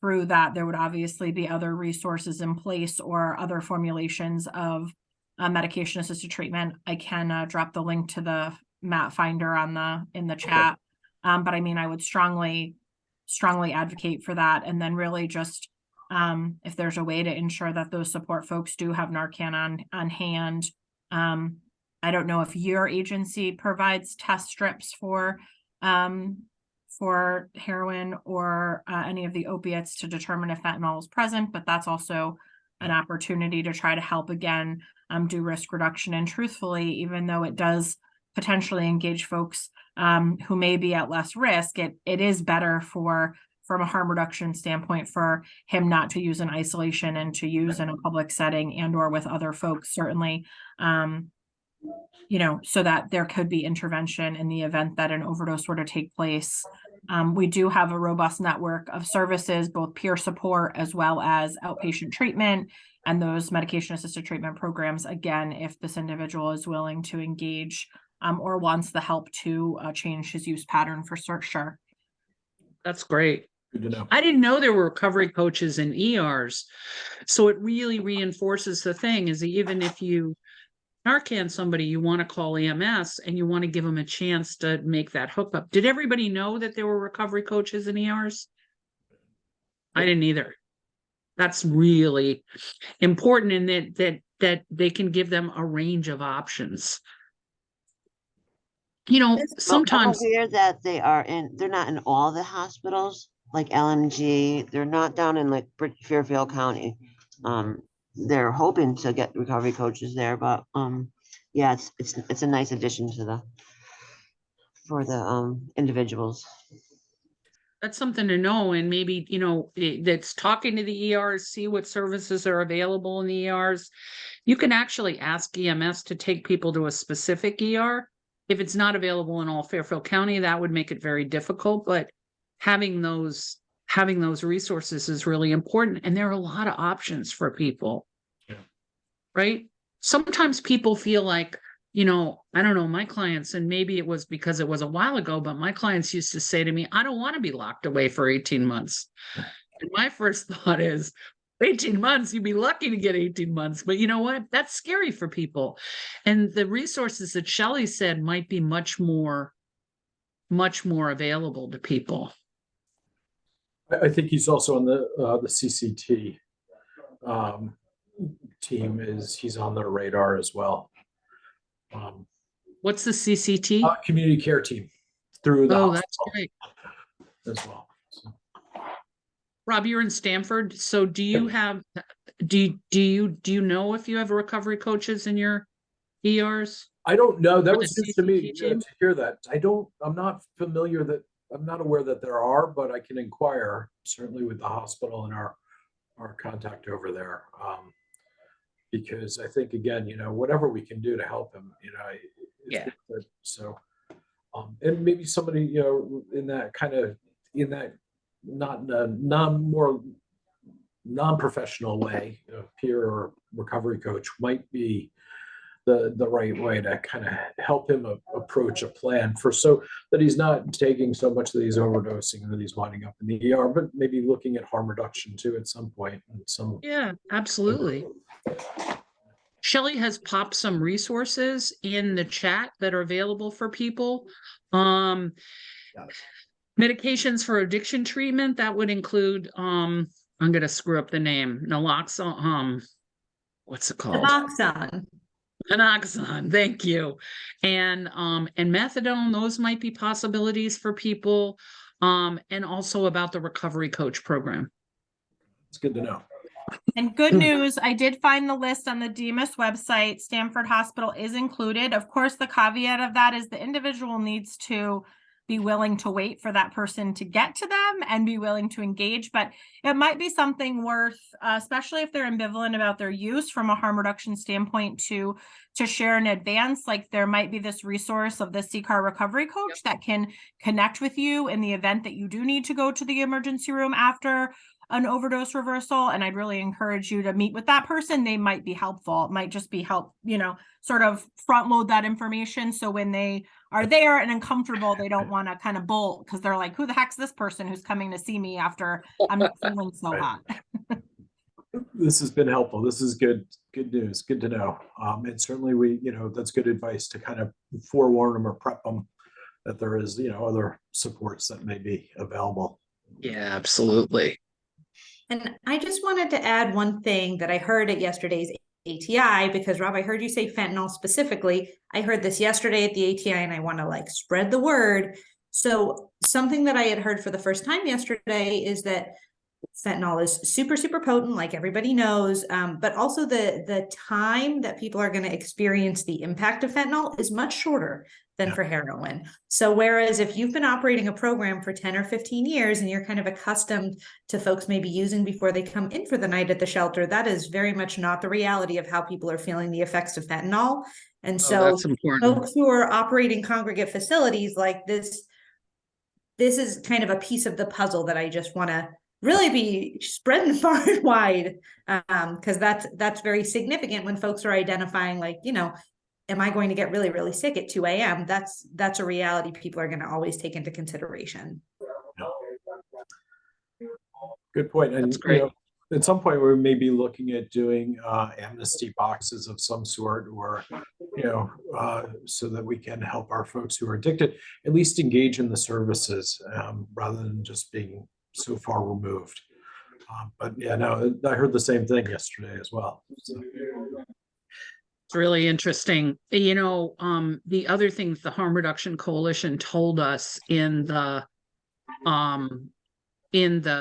through that. There would obviously be other resources in place or other formulations of medication assisted treatment. I can drop the link to the Matt Finder in the chat. But I mean, I would strongly advocate for that. And then really just if there's a way to ensure that those support folks do have Narcan on hand. I don't know if your agency provides test strips for heroin or any of the opiates to determine if fentanyl is present, but that's also an opportunity to try to help again, do risk reduction. And truthfully, even though it does potentially engage folks who may be at less risk, it is better from a harm reduction standpoint for him not to use in isolation and to use in a public setting and or with other folks, certainly, so that there could be intervention in the event that an overdose were to take place. We do have a robust network of services, both peer support as well as outpatient treatment and those medication assisted treatment programs. Again, if this individual is willing to engage or wants the help to change his use pattern for sure. That's great. Good to know. I didn't know there were recovery coaches in ERs. So it really reinforces the thing is even if you Narcan somebody, you want to call EMS and you want to give them a chance to make that hookup. Did everybody know that there were recovery coaches in ERs? I didn't either. That's really important in that they can give them a range of options. Sometimes I'm aware that they're not in all the hospitals, like LMG. They're not down in like Fairfield County. They're hoping to get recovery coaches there, but yeah, it's a nice addition for the individuals. that's something to know, and maybe that's talking to the ERs, see what services are available in the ERs. You can actually ask EMS to take people to a specific ER. If it's not available in all Fairfield County, that would make it very difficult, but having those resources is really important. And there are a lot of options for people, right? Sometimes people feel like, I don't know, my clients, and maybe it was because it was a while ago, but my clients used to say to me, I don't want to be locked away for 18 months. And my first thought is 18 months, you'd be lucky to get 18 months. But you know what? That's scary for people. And the resources that Shelley said might be much more available to people. I think he's also on the CCT team. He's on their radar as well. What's the CCT? Community care team through the Oh, hospital that's great. as well. So. Rob, you're in Stanford, so do you have, do you know if you have recovery coaches in your ERs? I don't know. That Or the was news to me CCT team? to hear that. I'm not familiar that, I'm not aware that there are, but I can inquire certainly with the hospital and our contact over there. Because I think, again, whatever we can do to help him, Yeah. So, and maybe somebody, in that not in a more non-professional way, peer or recovery coach might be the right way to kind of help him approach a plan so that he's not taking so much that he's overdosing and that he's winding up in the ER, but maybe looking at harm reduction too at some point. Yeah, absolutely. Shelley has popped some resources in the chat that are available for people. Medications for addiction treatment, that would include, I'm gonna screw up the name, naloxone, what's it called? Suboxone. Naloxone, thank you. And methadone, those might be possibilities for people. And also about the recovery coach program. It's good to know. And good news, I did find the list on the DMIS website. Stanford Hospital is included. Of course, the caveat of that is the individual needs to be willing to wait for that person to get to them and be willing to engage. But it might be something worth, especially if they're ambivalent about their use from a harm reduction standpoint, to share in advance. Like there might be this resource of the CCAR recovery coach that can connect with you in the event that you do need to go to the emergency room after an overdose reversal. And I'd really encourage you to meet with that person. They might be helpful. It might just be help, sort of front load that information. So when they are there and uncomfortable, they don't want to kind of bolt because they're like, who the heck's this person who's coming to see me after I'm not feeling so hot? This has been helpful. This is good news. Good to know. And certainly that's good advice to kind of forewarn them or prep them that there is, other supports that may be available. Yeah, absolutely. And I just wanted to add one thing that I heard at yesterday's ATI, because Rob, I heard you say fentanyl specifically. I heard this yesterday at the ATI and I want to spread the word. So something that I had heard for the first time yesterday is that fentanyl is super, super potent, like everybody knows, but also the time that people are going to experience the impact of fentanyl is much shorter than for heroin. So whereas if you've been operating a program for 10 or 15 years and you're kind of accustomed to folks maybe using before they come in for the night at the shelter, that is very much not the reality of how people are feeling the effects of fentanyl. And so that's important. Folks who are operating congregate facilities like this is kind of a piece of the puzzle that I just want to really be spreading far and wide, because that's very significant when folks are identifying am I going to get really, really sick at 2 a.m.? That's a reality people are going to always take into consideration. Good point. And That's great. At some point we may be looking at doing amnesty boxes of some sort, or so that we can help our folks who are addicted at least engage in the services rather than just being so far removed. But yeah, no, I heard the same thing yesterday as well. So. It's really interesting. The other things the Harm Reduction Coalition told us in the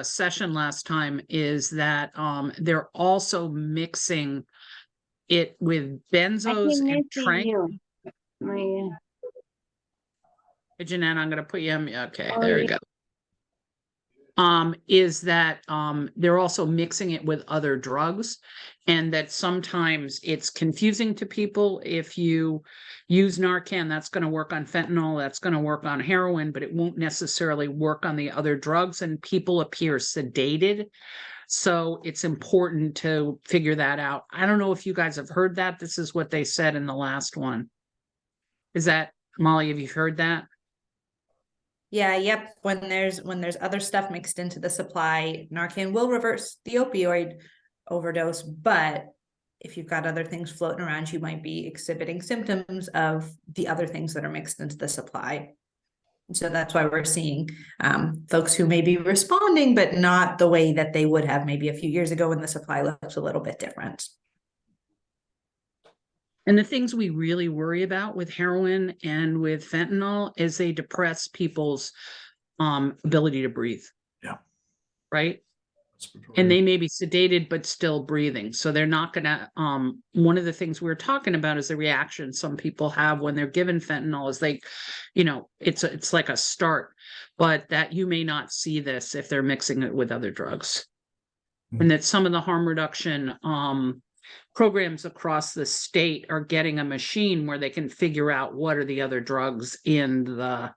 session last time is that they're also mixing it with benzos and tranq. Jeanette, I'm going to put you on. Okay, there we go. Is that they're also mixing it with other drugs, and that sometimes it's confusing to people. If you use Narcan, that's going to work on fentanyl, that's going to work on heroin, but it won't necessarily work on the other drugs, and people appear sedated. So it's important to figure that out. I don't know if you guys have heard that. This is what they said in the last one. Is that, Molly, have you heard that? Yeah, yep. When there's other stuff mixed into the supply, Narcan will reverse the opioid overdose, but if you've got other things floating around, you might be exhibiting symptoms of the other things that are mixed into the supply. So that's why we're seeing folks who may be responding, but not the way that they would have maybe a few years ago when the supply looks a little bit different. And the things we really worry about with heroin and with fentanyl is they depress people's ability to breathe. Yeah. Right? and they may be sedated but still breathing. So they're not gonna, one of the things we were talking about is the reaction some people have when they're given fentanyl is they, it's like a start, but that you may not see this if they're mixing it with other drugs. And that some of the harm reduction programs across the state are getting a machine where they can figure out what are the other drugs in the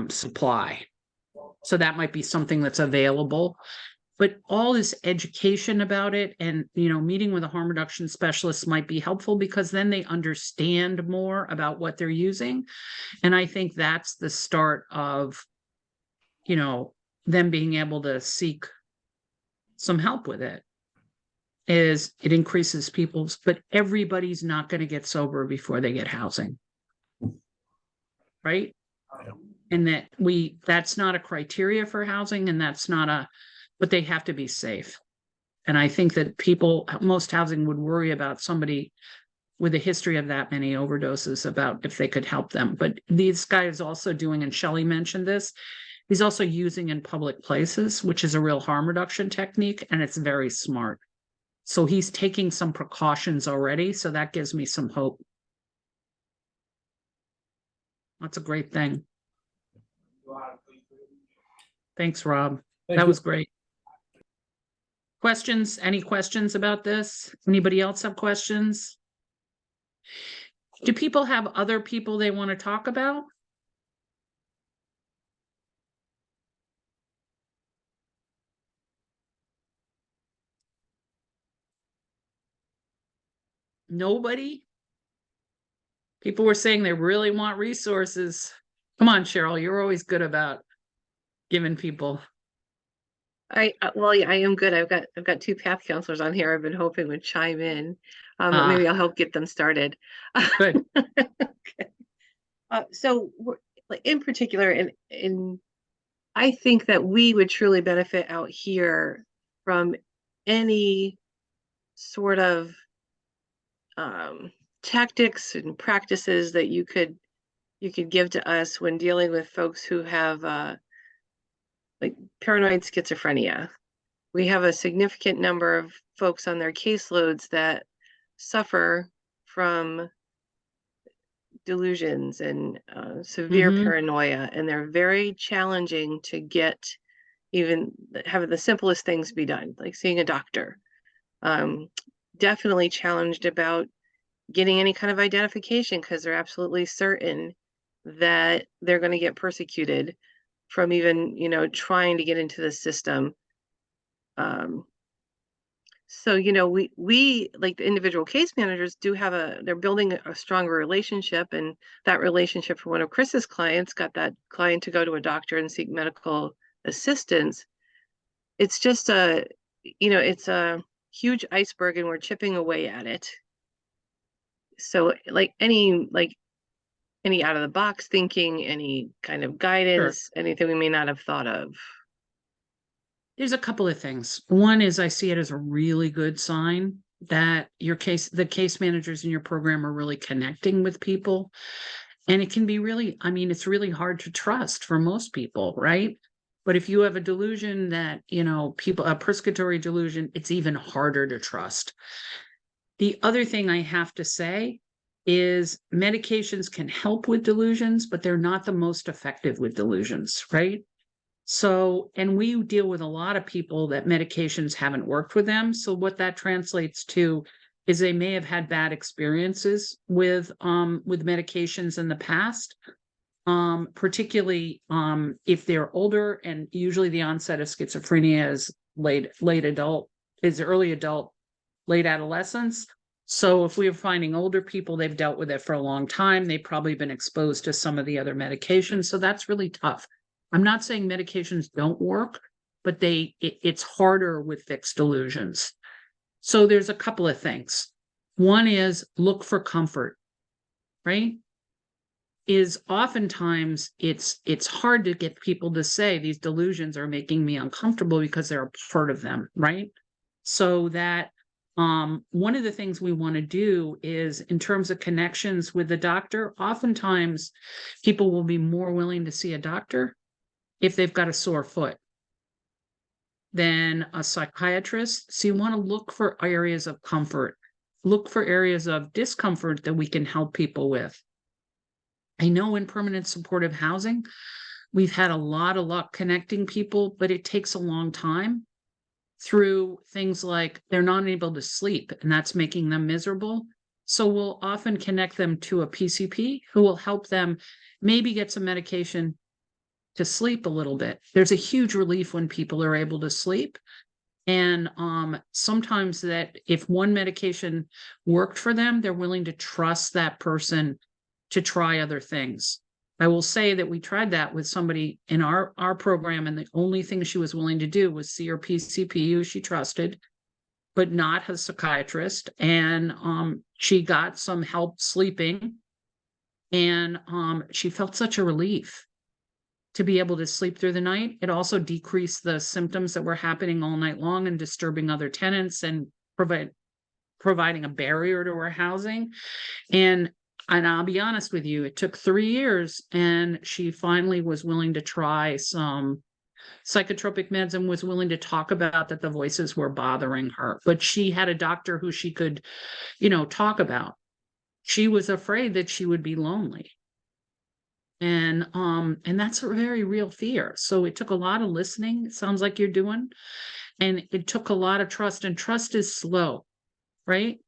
supply. So that might be something that's available. But all this education about it and, meeting with a harm reduction specialist might be helpful because then they understand more about what they're using. And I think that's the start of, them being able to seek some help with it. Is it increases people's, but everybody's not going to get sober before they get housing. Right? Yeah. And that's not a criteria for housing, and that's not but they have to be safe. And I think that most housing would worry about somebody with a history of that many overdoses about if they could help them. But this guy is also doing, and Shelley mentioned this, he's also using in public places, which is a real harm reduction technique, and it's very smart. So he's taking some precautions already, so that gives me some hope. That's a great thing. Thanks, Rob. That was great. Questions? Any questions about this? Anybody else have questions? Do people have other people they want to talk about? Nobody? People were saying they really want resources. Come on, Cheryl, you're always good about giving people. I am good. I've got two path counselors on here. I've been hoping would chime in. But maybe I'll help get them started. Good. Okay. So in particular, I think that we would truly benefit out here from any sort of tactics and practices that you could give to us when dealing with folks who have like paranoid schizophrenia. We have a significant number of folks on their caseloads that suffer from delusions and severe paranoia, and they're very challenging to get, even have the simplest things be done, like seeing a doctor. Definitely challenged about getting any kind of identification because they're absolutely certain that they're going to get persecuted from even, trying to get into the system. So, we like the individual case managers they're building a stronger relationship, and that relationship for one of Chris's clients got that client to go to a doctor and seek medical assistance. It's just it's a huge iceberg and we're chipping away at it. So any out of the box thinking, any kind of guidance, anything we may not have thought of. There's a couple of things. One is I see it as a really good sign that the case managers in your program are really connecting with people. And it can be really, it's really hard to trust for most people, right? But if you have a delusion that, a persecutory delusion, it's even harder to trust. The other thing I have to say is medications can help with delusions, but they're not the most effective with delusions, right? So, and we deal with a lot of people that medications haven't worked with them. So what that translates to is they may have had bad experiences with medications in the past, particularly if they're older, and usually the onset of schizophrenia is early adult, late adolescence. So if we're finding older people, they've dealt with it for a long time, they've probably been exposed to some of the other medications. So that's really tough. I'm not saying medications don't work, but it's harder with fixed delusions. So there's a couple of things. One is look for comfort, right? Is oftentimes it's hard to get people to say these delusions are making me uncomfortable because they're a part of them, right? So that one of the things we want to do is, in terms of connections with the doctor, oftentimes people will be more willing to see a doctor if they've got a sore foot. than a psychiatrist. So you want to look for areas of comfort, look for areas of discomfort that we can help people with. I know in permanent supportive housing, we've had a lot of luck connecting people, but it takes a long time through things like they're not able to sleep, and that's making them miserable. So we'll often connect them to a PCP who will help them maybe get some medication to sleep a little bit. There's a huge relief when people are able to sleep. And sometimes that if one medication worked for them, they're willing to trust that person to try other things. I will say that we tried that with somebody in our program, and the only thing she was willing to do was see her PCP who she trusted, but not a psychiatrist. And she got some help sleeping, and she felt such a relief to be able to sleep through the night. It also decreased the symptoms that were happening all night long and disturbing other tenants and providing a barrier to her housing. And I'll be honest with you, it took 3 years, and she finally was willing to try some psychotropic meds and was willing to talk about that the voices were bothering her. But she had a doctor who she could, talk about. She was afraid that she would be lonely. And that's a very real fear. So it took a lot of listening, it sounds like you're doing, and it took a lot of trust, and trust is slow, right?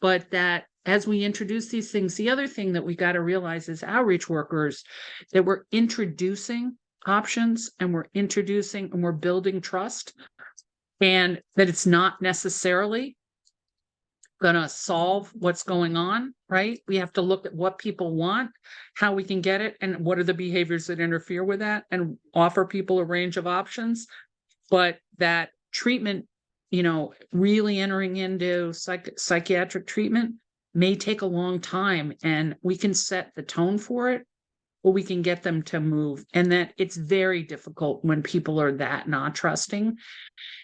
But that as we introduce these things, the other thing that we got to realize as outreach workers, that we're introducing options, and we're building trust, and that it's not necessarily going to solve what's going on, right? We have to look at what people want, how we can get it, and what are the behaviors that interfere with that, and offer people a range of options. But that treatment, really entering into psychiatric treatment may take a long time, and we can set the tone for it, or we can get them to move. And that it's very difficult when people are that not trusting.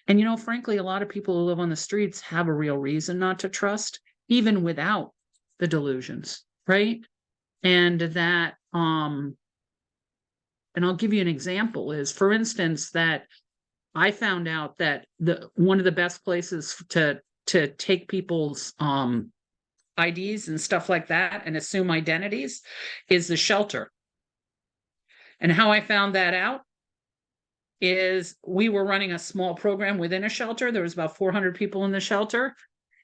And, frankly, a lot of people who live on the streets have a real reason not to trust, even without the delusions, right? And that, and I'll give you an example is, for instance, that I found out that one of the best places to take people's IDs and stuff like that and assume identities is the shelter. And how I found that out is we were running a small program within a shelter. There was about 400 people in the shelter,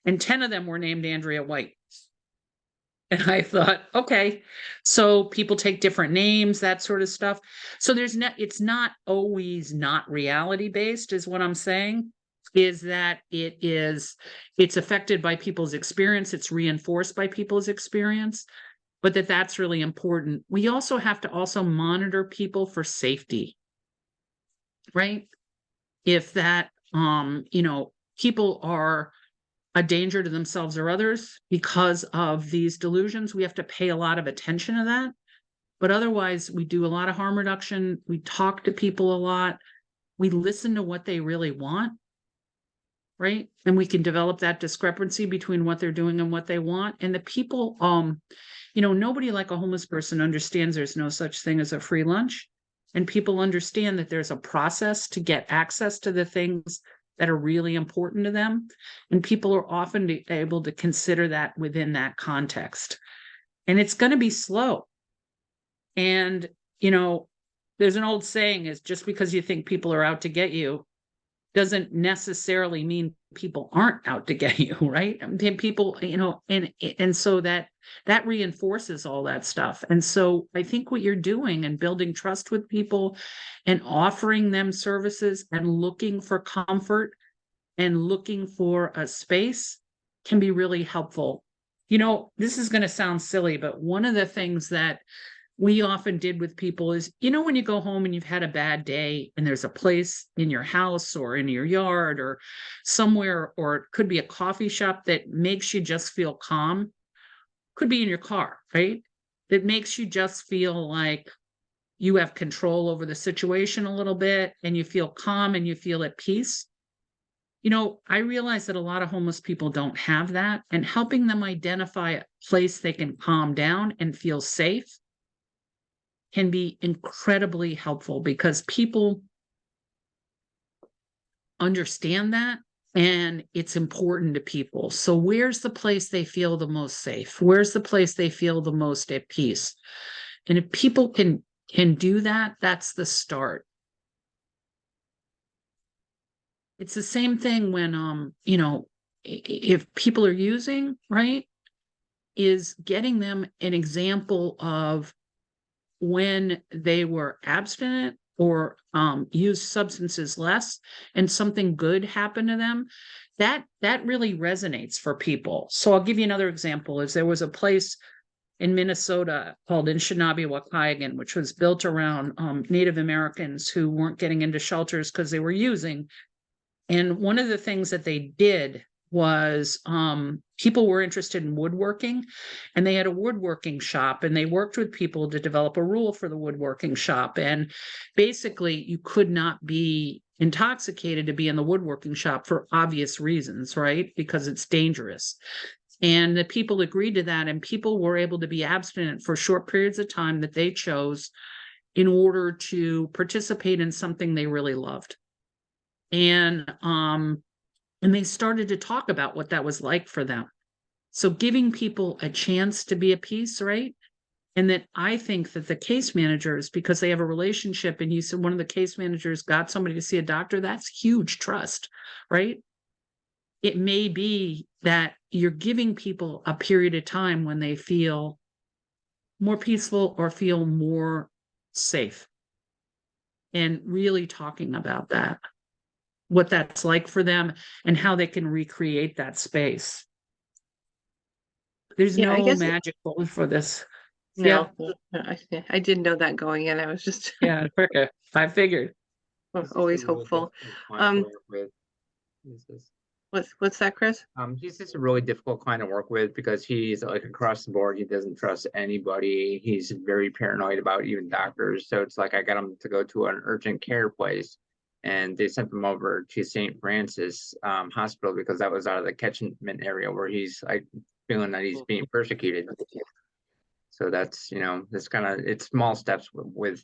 and 10 of them were named Andrea White. And I thought, okay, so people take different names, that sort of stuff. So it's not always not reality based, is what I'm saying, is that it's affected by people's experience. It's reinforced by people's experience, but that's really important. We also have to monitor people for safety, right? If that, people are a danger to themselves or others because of these delusions, we have to pay a lot of attention to that. But otherwise, we do a lot of harm reduction. We talk to people a lot. We listen to what they really want, right? And we can develop that discrepancy between what they're doing and what they want. And the people, nobody like a homeless person understands there's no such thing as a free lunch. And people understand that there's a process to get access to the things that are really important to them. And people are often able to consider that within that context. And it's going to be slow. And, there's an old saying is, just because you think people are out to get you doesn't necessarily mean people aren't out to get you, right? I mean, people, and so that reinforces all that stuff. And so I think what you're doing and building trust with people and offering them services and looking for comfort and looking for a space can be really helpful. This is going to sound silly, but one of the things that we often did with people is, when you go home and you've had a bad day and there's a place in your house or in your yard or somewhere, or it could be a coffee shop that makes you just feel calm, could be in your car, right? That makes you just feel like you have control over the situation a little bit and you feel calm and you feel at peace. I realize that a lot of homeless people don't have that, and helping them identify a place they can calm down and feel safe can be incredibly helpful, because people understand that, and it's important to people. So where's the place they feel the most safe? Where's the place they feel the most at peace? And if people can do that, that's the start. It's the same thing when you know, if people are using, right, is getting them an example of when they were abstinent or used substances less and something good happened to them, that really resonates for people. So I'll give you another example. Is there was a place in Minnesota called Anishinaabe-Waukegan, which was built around Native Americans who weren't getting into shelters because they were using. And one of the things that they did was people were interested in woodworking, and they had a woodworking shop, and they worked with people to develop a rule for the woodworking shop. And basically you could not be intoxicated to be in the woodworking shop for obvious reasons, right? Because it's dangerous. And the people agreed to that, and people were able to be abstinent for short periods of time that they chose in order to participate in something they really loved. And they started to talk about what that was like for them. So giving people a chance to be at peace, right? And that I think that the case managers, because they have a relationship, and you said one of the case managers got somebody to see a doctor, that's huge trust, right? It may be that you're giving people a period of time when they feel more peaceful or feel more safe, and really talking about that, what that's like for them and how they can recreate that space. There's Yeah, I no guess magic bullet for this. no, I didn't know that going in. I was just Yeah, okay. I figured. always hopeful. What's that, Chris? He's just a really difficult client to work with because he's like across the board. He doesn't trust anybody. He's very paranoid about even doctors. So it's like I got him to go to an urgent care place, and they sent him over to St. Francis Hospital because that was out of the catchment area where he's like feeling that he's being persecuted. So that's, you know, that's kind of, it's small steps with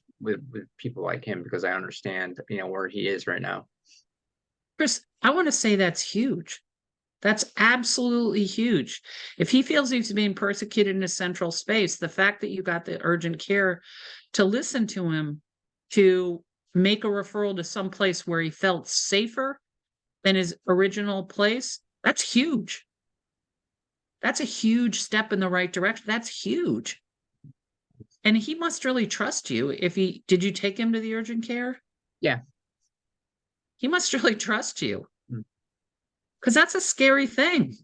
people like him, because I understand, you know, where he is right now. Chris, I want to say that's huge. That's absolutely huge. If he feels he's being persecuted in a central space, the fact that you got the urgent care to listen to him, to make a referral to some place where he felt safer than his original place, that's huge. That's a huge step in the right direction. That's huge. And he must really trust you. Did you take him to the urgent care? Yeah. He must really trust you, because that's a scary thing.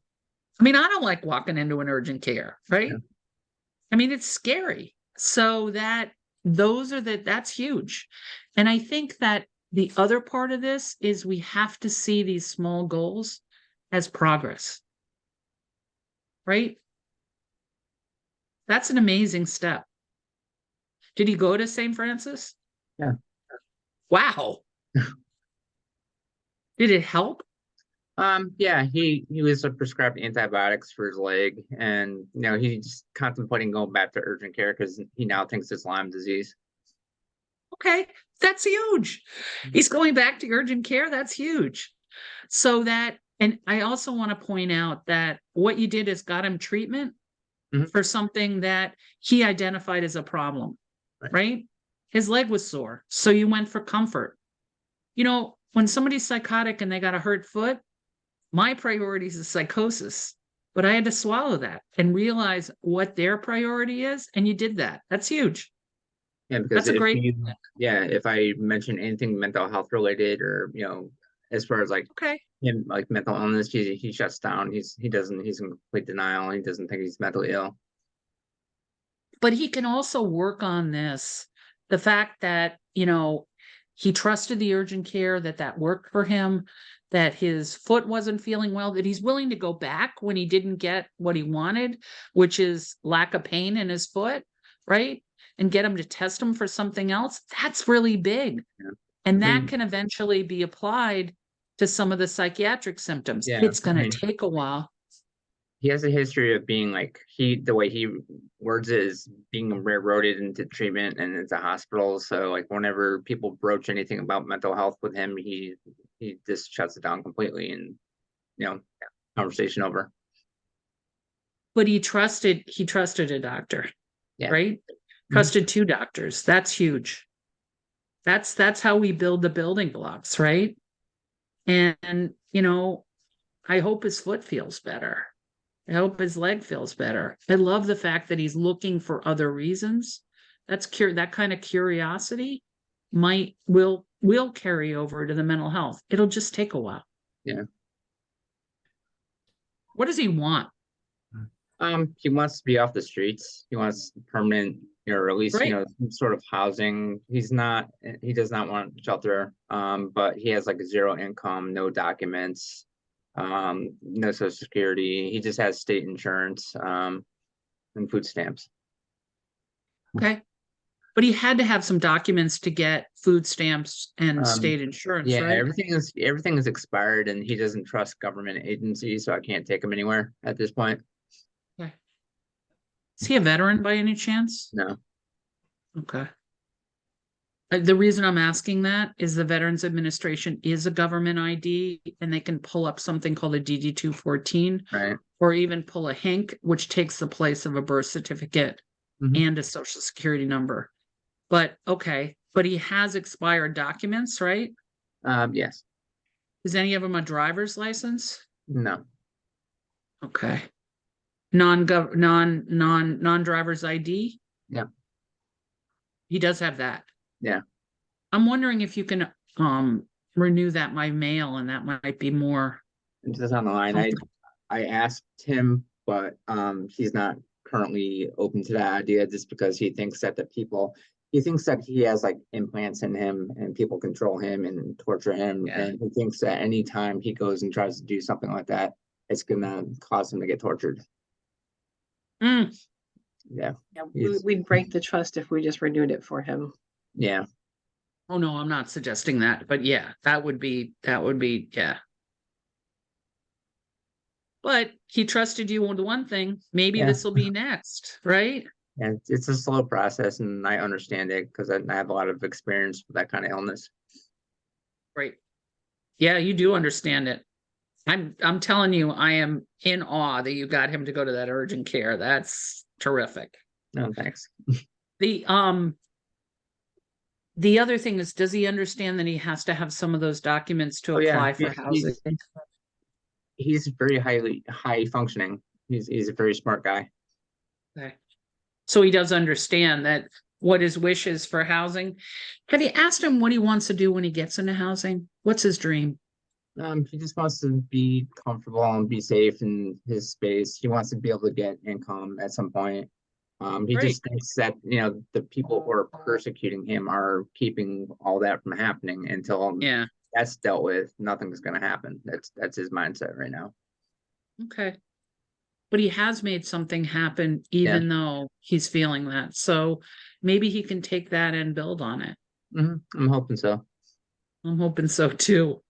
I mean, I don't like walking into an urgent care, right? Yeah. I mean, it's scary. So that's huge. And I think that the other part of this is we have to see these small goals as progress, right? That's an amazing step. Did he go to St. Francis? Yeah. Wow. Did it help? Yeah, he was prescribed antibiotics for his leg, and you know, he's contemplating going back to urgent care because he now thinks it's Lyme disease. Okay, that's huge. He's going back to urgent care. That's huge. So and I also want to point out that what you did is got him treatment for something that he identified as a problem, right? His leg was sore, so you went for comfort. You know, when somebody's psychotic and they got a hurt foot, my priority is psychosis, but I had to swallow that and realize what their priority is, and you did that. That's huge. Yeah, because if I mention anything mental health related, or you know, as far as like him, like mental illness, he shuts down. He's in complete denial. He doesn't think he's mentally ill. But he can also work on this. The fact that, you know, he trusted the urgent care, that worked for him, that his foot wasn't feeling well, that he's willing to go back when he didn't get what he wanted, which is lack of pain in his foot, right? And get him to test him for something else. That's really big. Yeah. And that can eventually be applied to some of the psychiatric symptoms. Yeah. It's going to take a while. He has a history of being like, the way he words it is being railroaded into treatment and into hospitals. So like whenever people broach anything about mental health with him, he he just shuts it down completely and, conversation over. But he trusted a doctor, Yeah. right? Trusted two doctors. That's huge. That's how we build the building blocks, right? And I hope his foot feels better. I hope his leg feels better. I love the fact that he's looking for other reasons. That kind of curiosity will carry over to the mental health. It'll just take a while. Yeah. What does he want? He wants to be off the streets. He wants permanent, or at least, Right. some sort of housing. He does not want shelter. But he has like a zero income, no documents, no social security. He just has state insurance, and food stamps. Okay. But he had to have some documents to get food stamps and state insurance, Yeah, right? everything is expired, and he doesn't trust government agencies, so I can't take him anywhere at this point. Okay. Is he a veteran by any chance? No. Okay. The reason I'm asking that is the Veterans Administration is a government ID, and they can pull up something called a DD 214, Right. or even pull a HINC, which takes the place of a birth certificate Mhm. and a social security number. But he has expired documents, right? Yes. Is any of them a driver's license? No. Okay. Non-driver's ID? Yeah. He does have that. Yeah. I'm wondering if you can renew that by mail, and that might be more. It's just on the line. I asked him, but he's not currently open to that idea, just because he thinks that he has like implants in him and people control him and torture him. Yeah. And he thinks that anytime he goes and tries to do something like that, it's gonna cause him to get tortured. Mm. Yeah. Yeah, He's- we'd break the trust if we just renewed it for him. Yeah. Oh, no, I'm not suggesting that, but yeah, that would be, yeah. But he trusted you with one thing. Maybe Yeah. this will be next, right? And it's a slow process, and I understand it because I have a lot of experience with that kind of illness. Right. Yeah, you do understand it. I'm telling you, I am in awe that you got him to go to that urgent care. That's terrific. No, thanks. The other thing is, does he understand that he has to have some of those documents to Oh, yeah. apply for housing? He's very high functioning. He's a very smart guy. Okay. So he does understand that what his wish is for housing. Have you asked him what he wants to do when he gets into housing? What's his dream? He just wants to be comfortable and be safe in his space. He wants to be able to get income at some point. He Great. just thinks that, the people who are persecuting him are keeping all that from happening until Yeah. that's dealt with. Nothing's going to happen. That's his mindset right now. Okay. But he has made something happen, even though he's feeling that. So maybe he can take that and build on it. I'm hoping so. I'm hoping so too.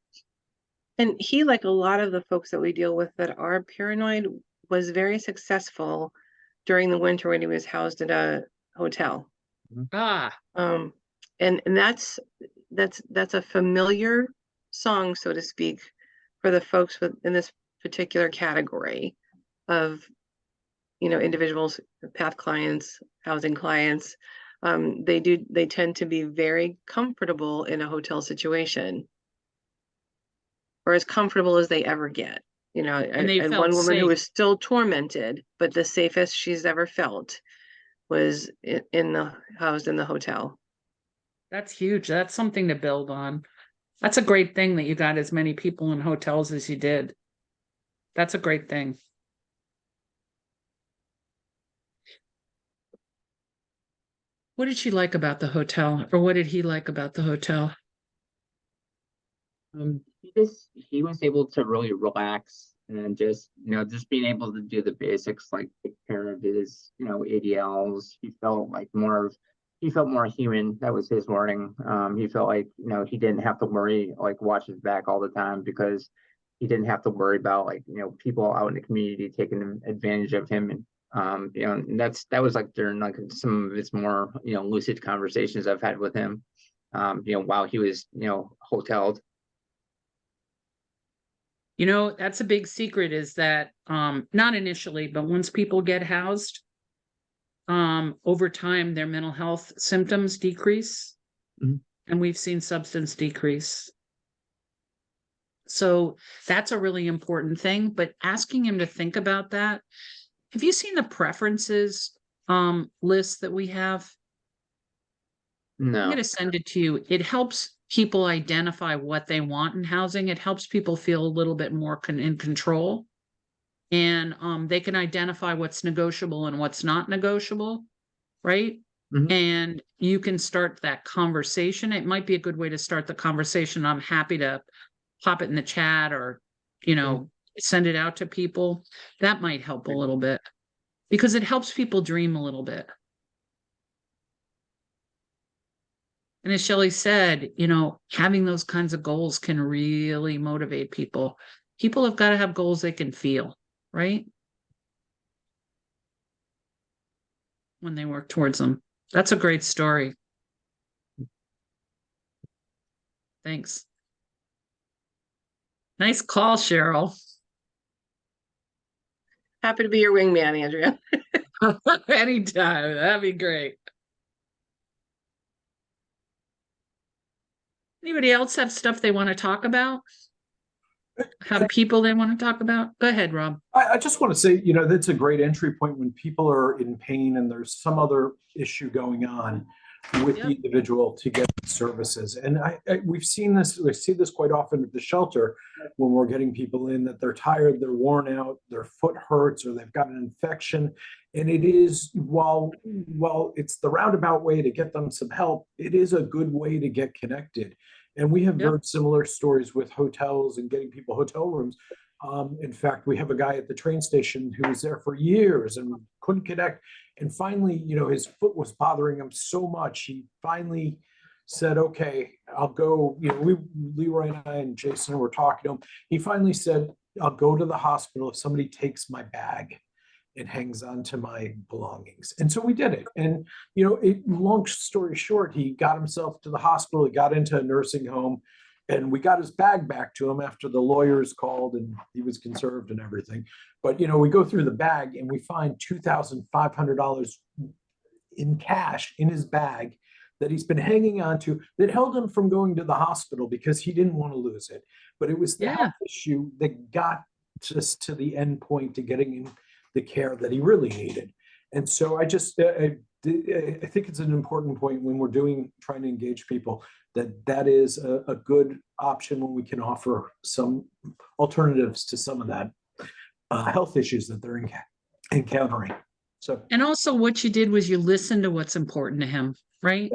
And he, like a lot of the folks that we deal with that are paranoid, was very successful during the winter when he was housed at a hotel. Ah, And that's a familiar song, so to speak, for the folks in this particular category of, individuals, path clients, housing clients. They tend to be very comfortable in a hotel situation, or as comfortable as they ever get. And they I had felt one woman who safe. was still tormented, but the safest she's ever felt was housed in the hotel. that's huge. That's something to build on. That's a great thing that you got as many people in hotels as you did. That's a great thing. What did she like about the hotel, or what did he like about the hotel? He was able to really relax and just being able to do the basics, like take care of his ADLs. He felt more human. That was his wording. He felt like he didn't have to worry, like watch his back all the time, because he didn't have to worry about people out in the community taking advantage of him. And and that was like during like some of his more lucid conversations I've had with him while he was hoteled. You know, that's a big secret is that, not initially, but once people get housed, over time, their mental health symptoms decrease. Mhm. And we've seen substance decrease. So that's a really important thing, but asking him to think about that. Have you seen the preferences, list that we have? I'm No. gonna send it to you. It helps people identify what they want in housing. It helps people feel a little bit more in control. And they can identify what's negotiable and what's not negotiable, right? Mhm. And you can start that conversation. It might be a good way to start the conversation. I'm happy to pop it in the chat or, send it out to people. That might help a little bit because it helps people dream a little bit. And as Shelley said, having those kinds of goals can really motivate people. People have got to have goals they can feel, right? When they work towards them. That's a great story. Thanks. Nice call, Cheryl. Happy to be your wingman, Andrea. Anytime. That'd be great. Anybody else have stuff they want to talk about? Have people they want to talk about? Go ahead, Rob. I just want to say, that's a great entry point when people are in pain and there's some other issue going on with the individual to get services. And we see this quite often at the shelter when we're getting people in that they're tired, they're worn out, their foot hurts, or they've got an infection. And it is, while it's the roundabout way to get them some help, it is a good way to get connected. And we have very similar stories with hotels and getting people hotel rooms. In fact, we have a guy at the train station who was there for years and couldn't connect. And finally, his foot was bothering him so much. He finally said, okay, I'll go. Leroy and I and Jason were talking to him. He finally said, I'll go to the hospital if somebody takes my bag and hangs on to my belongings. And so we did it. And, long story short, he got himself to the hospital. He got into a nursing home. And we got his bag back to him after the lawyers called and he was conserved and everything. But, we go through the bag and we find $2,500 in cash in his bag that he's been hanging on to that held him from going to the hospital because he didn't want to lose it. But it was the health issue that got just to the end point to getting him the care that he really needed. And so I think it's an important point when we're trying to engage people that is a good option when we can offer some alternatives to some of that health issues that they're encountering. So, and also what you did was you listened to what's important to him, right?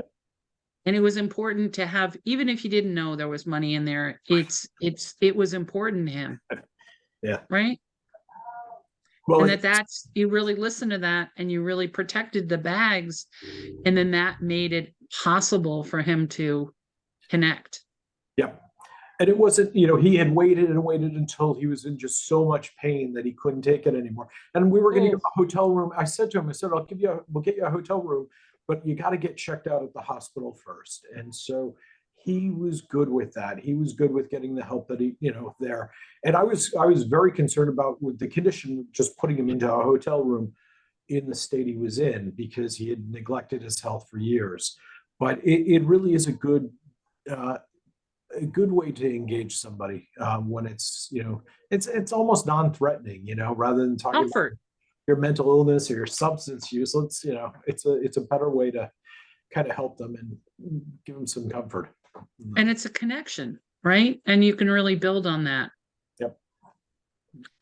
And it was important to have, even if you didn't know there was money in there, it was important to him. Yeah. Right. Well, and you really listened to that and you really protected the bags. And then that made it possible for him to connect. Yeah. And it wasn't, he had waited and waited until he was in just so much pain that he couldn't take it anymore. And we were going to get a hotel room. I said to him, we'll get you a hotel room, but you got to get checked out at the hospital first. And so he was good with that. He was good with getting the help that he, there. And I was very concerned about with the condition, just putting him into a hotel room in the state he was in because he had neglected his health for years. But it really is a good way to engage somebody when it's, it's almost non-threatening, rather than talking about your mental illness or your substance use. It's a better way to kind of help them and give them some comfort. And it's a connection, right? And you can really build on that. Yep.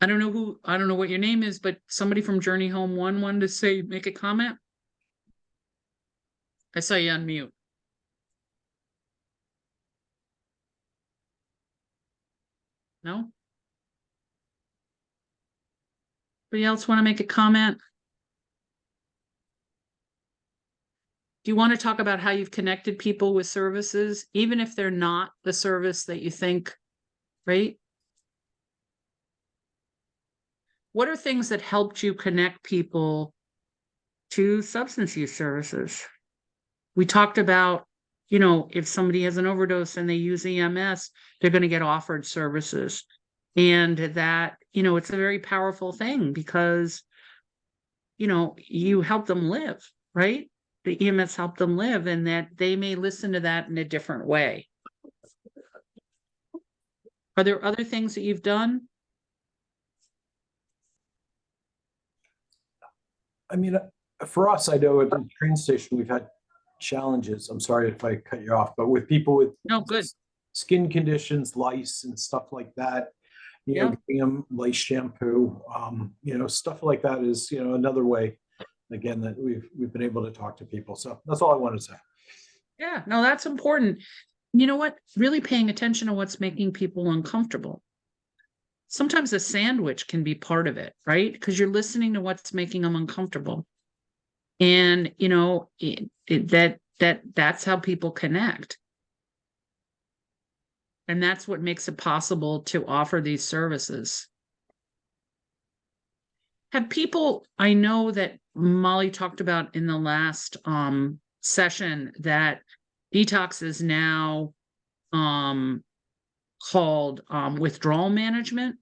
I don't know what your name is, but somebody from Journey Home One wanted to make a comment. I saw you unmute. No? Anybody else want to make a comment? Do you want to talk about how you've connected people with services, even if they're not the service that you think, right? What are things that helped you connect people to substance use services? We talked about, if somebody has an overdose and they use EMS, they're going to get offered services. And that, it's a very powerful thing because, you help them live, right? The EMS help them live, and that they may listen to that in a different way. Are there other things that you've done? I mean, for us, I know at the train station, we've had challenges. I'm sorry if I cut you off, but with people with No, good. skin conditions, lice and stuff like that, Yeah. giving them lice shampoo, stuff like that is, another way, again, that we've been able to talk to people. So that's all I want to say. Yeah, no, that's important. You know what? Really paying attention to what's making people uncomfortable. Sometimes a sandwich can be part of it, right? Because you're listening to what's making them uncomfortable. And, that's how people connect. And that's what makes it possible to offer these services. Have people, I know that Molly talked about in the last session that detox is now called withdrawal management,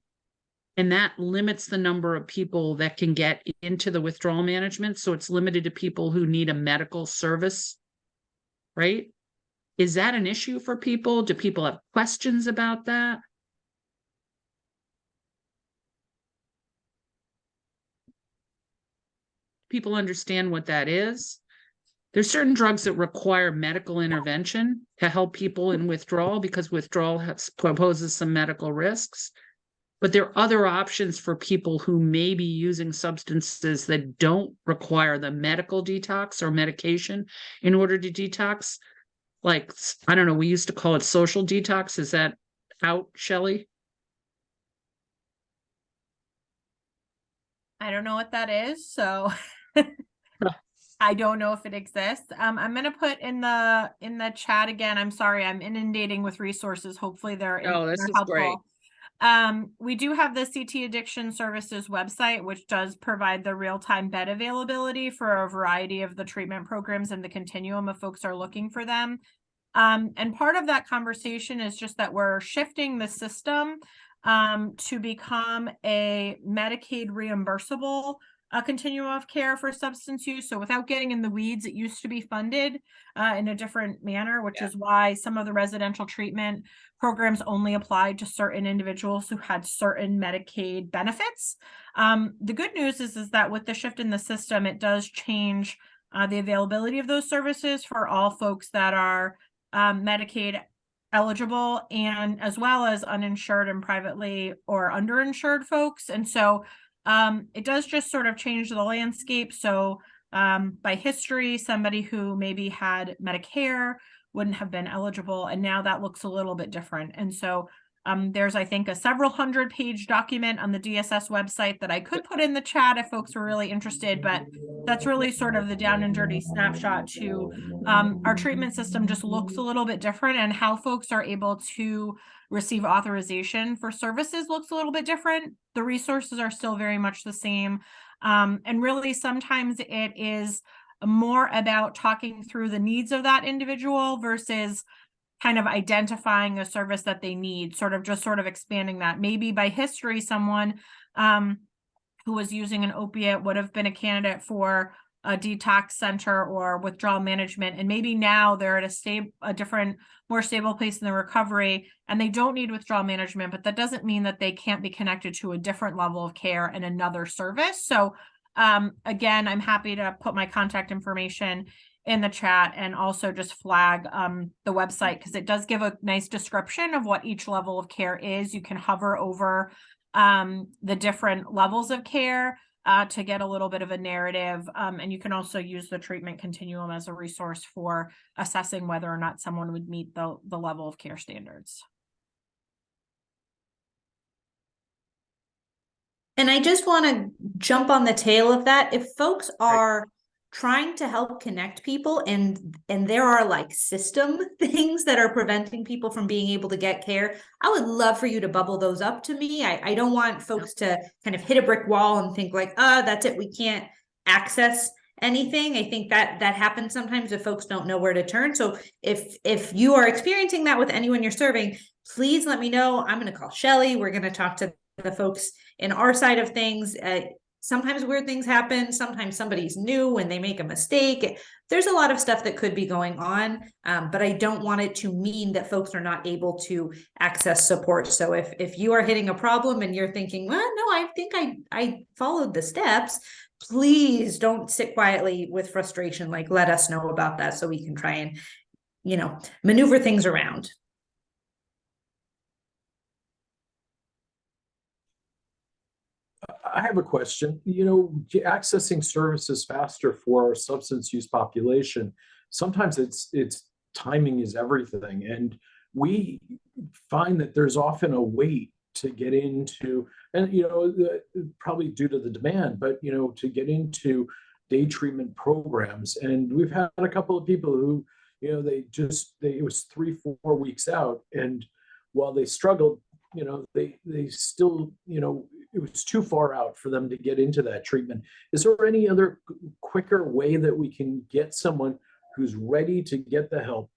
and that limits the number of people that can get into the withdrawal management. So it's limited to people who need a medical service, right? Is that an issue for people? Do people have questions about that? People understand what that is? There's certain drugs that require medical intervention to help people in withdrawal because withdrawal poses some medical risks. But there are other options for people who may be using substances that don't require the medical detox or medication in order to detox. Like, I don't know, we used to call it social detox. Is that out, Shelley? I don't know what that is, so I don't know if it exists. I'm going to put in the chat again. I'm sorry, I'm inundating with resources. Hopefully they're helpful. Great. We do have the CT Addiction Services website, which does provide the real-time bed availability for a variety of the treatment programs in the continuum if folks are looking for them. And part of that conversation is just that we're shifting the system to become a Medicaid reimbursable continuum of care for substance use. So without getting in the weeds, it used to be funded in a different manner, which is why some of the residential treatment programs only applied to certain individuals who had certain Medicaid benefits. The good news is that with the shift in the system, it does change the availability of those services for all folks that are Medicaid eligible, and as well as uninsured and privately or underinsured folks. And so it does just sort of change the landscape. So by history, somebody who maybe had Medicare wouldn't have been eligible, and now that looks a little bit different. And so there's, I think, a several 100-page document on the DSS website that I could put in the chat if folks were really interested, but that's really sort of the down and dirty snapshot to our treatment system just looks a little bit different, and how folks are able to receive authorization for services looks a little bit different. The resources are still very much the same. And really, sometimes it is more about talking through the needs of that individual versus kind of identifying a service that they need, sort of expanding that. Maybe by history, someone who was using an opiate would have been a candidate for a detox center or withdrawal management. And maybe now they're at a different, more stable place in the recovery, and they don't need withdrawal management, but that doesn't mean that they can't be connected to a different level of care and another service. So again, I'm happy to put my contact information in the chat and also just flag the website, because it does give a nice description of what each level of care is. You can hover over the different levels of care to get a little bit of a narrative. And you can also use the treatment continuum as a resource for assessing whether or not someone would meet the level of care standards. And I just want to jump on the tail of that. If folks are trying to help connect people and there are like system things that are preventing people from being able to get care, I would love for you to bubble those up to me. I don't want folks to kind of hit a brick wall and think like, that's it, we can't access anything. I think that happens sometimes if folks don't know where to turn. So if you are experiencing that with anyone you're serving, please let me know. I'm going to call Shelly. We're going to talk to the folks in our side of things. Sometimes weird things happen. Sometimes somebody's new and they make a mistake. There's a lot of stuff that could be going on, but I don't want it to mean that folks are not able to access support. So if you are hitting a problem and you're thinking, well, no, I think I followed the steps, please don't sit quietly with frustration. Like, let us know about that so we can try and, maneuver things around. I have a question. Accessing services faster for our substance use population, sometimes it's timing is everything. And we find that there's often a wait to get into, and probably due to the demand, but to get into day treatment programs. And we've had a couple of people who, it was 3-4 weeks out. And while they struggled, they still, it was too far out for them to get into that treatment. Is there any other quicker way that we can get someone who's ready to get the help,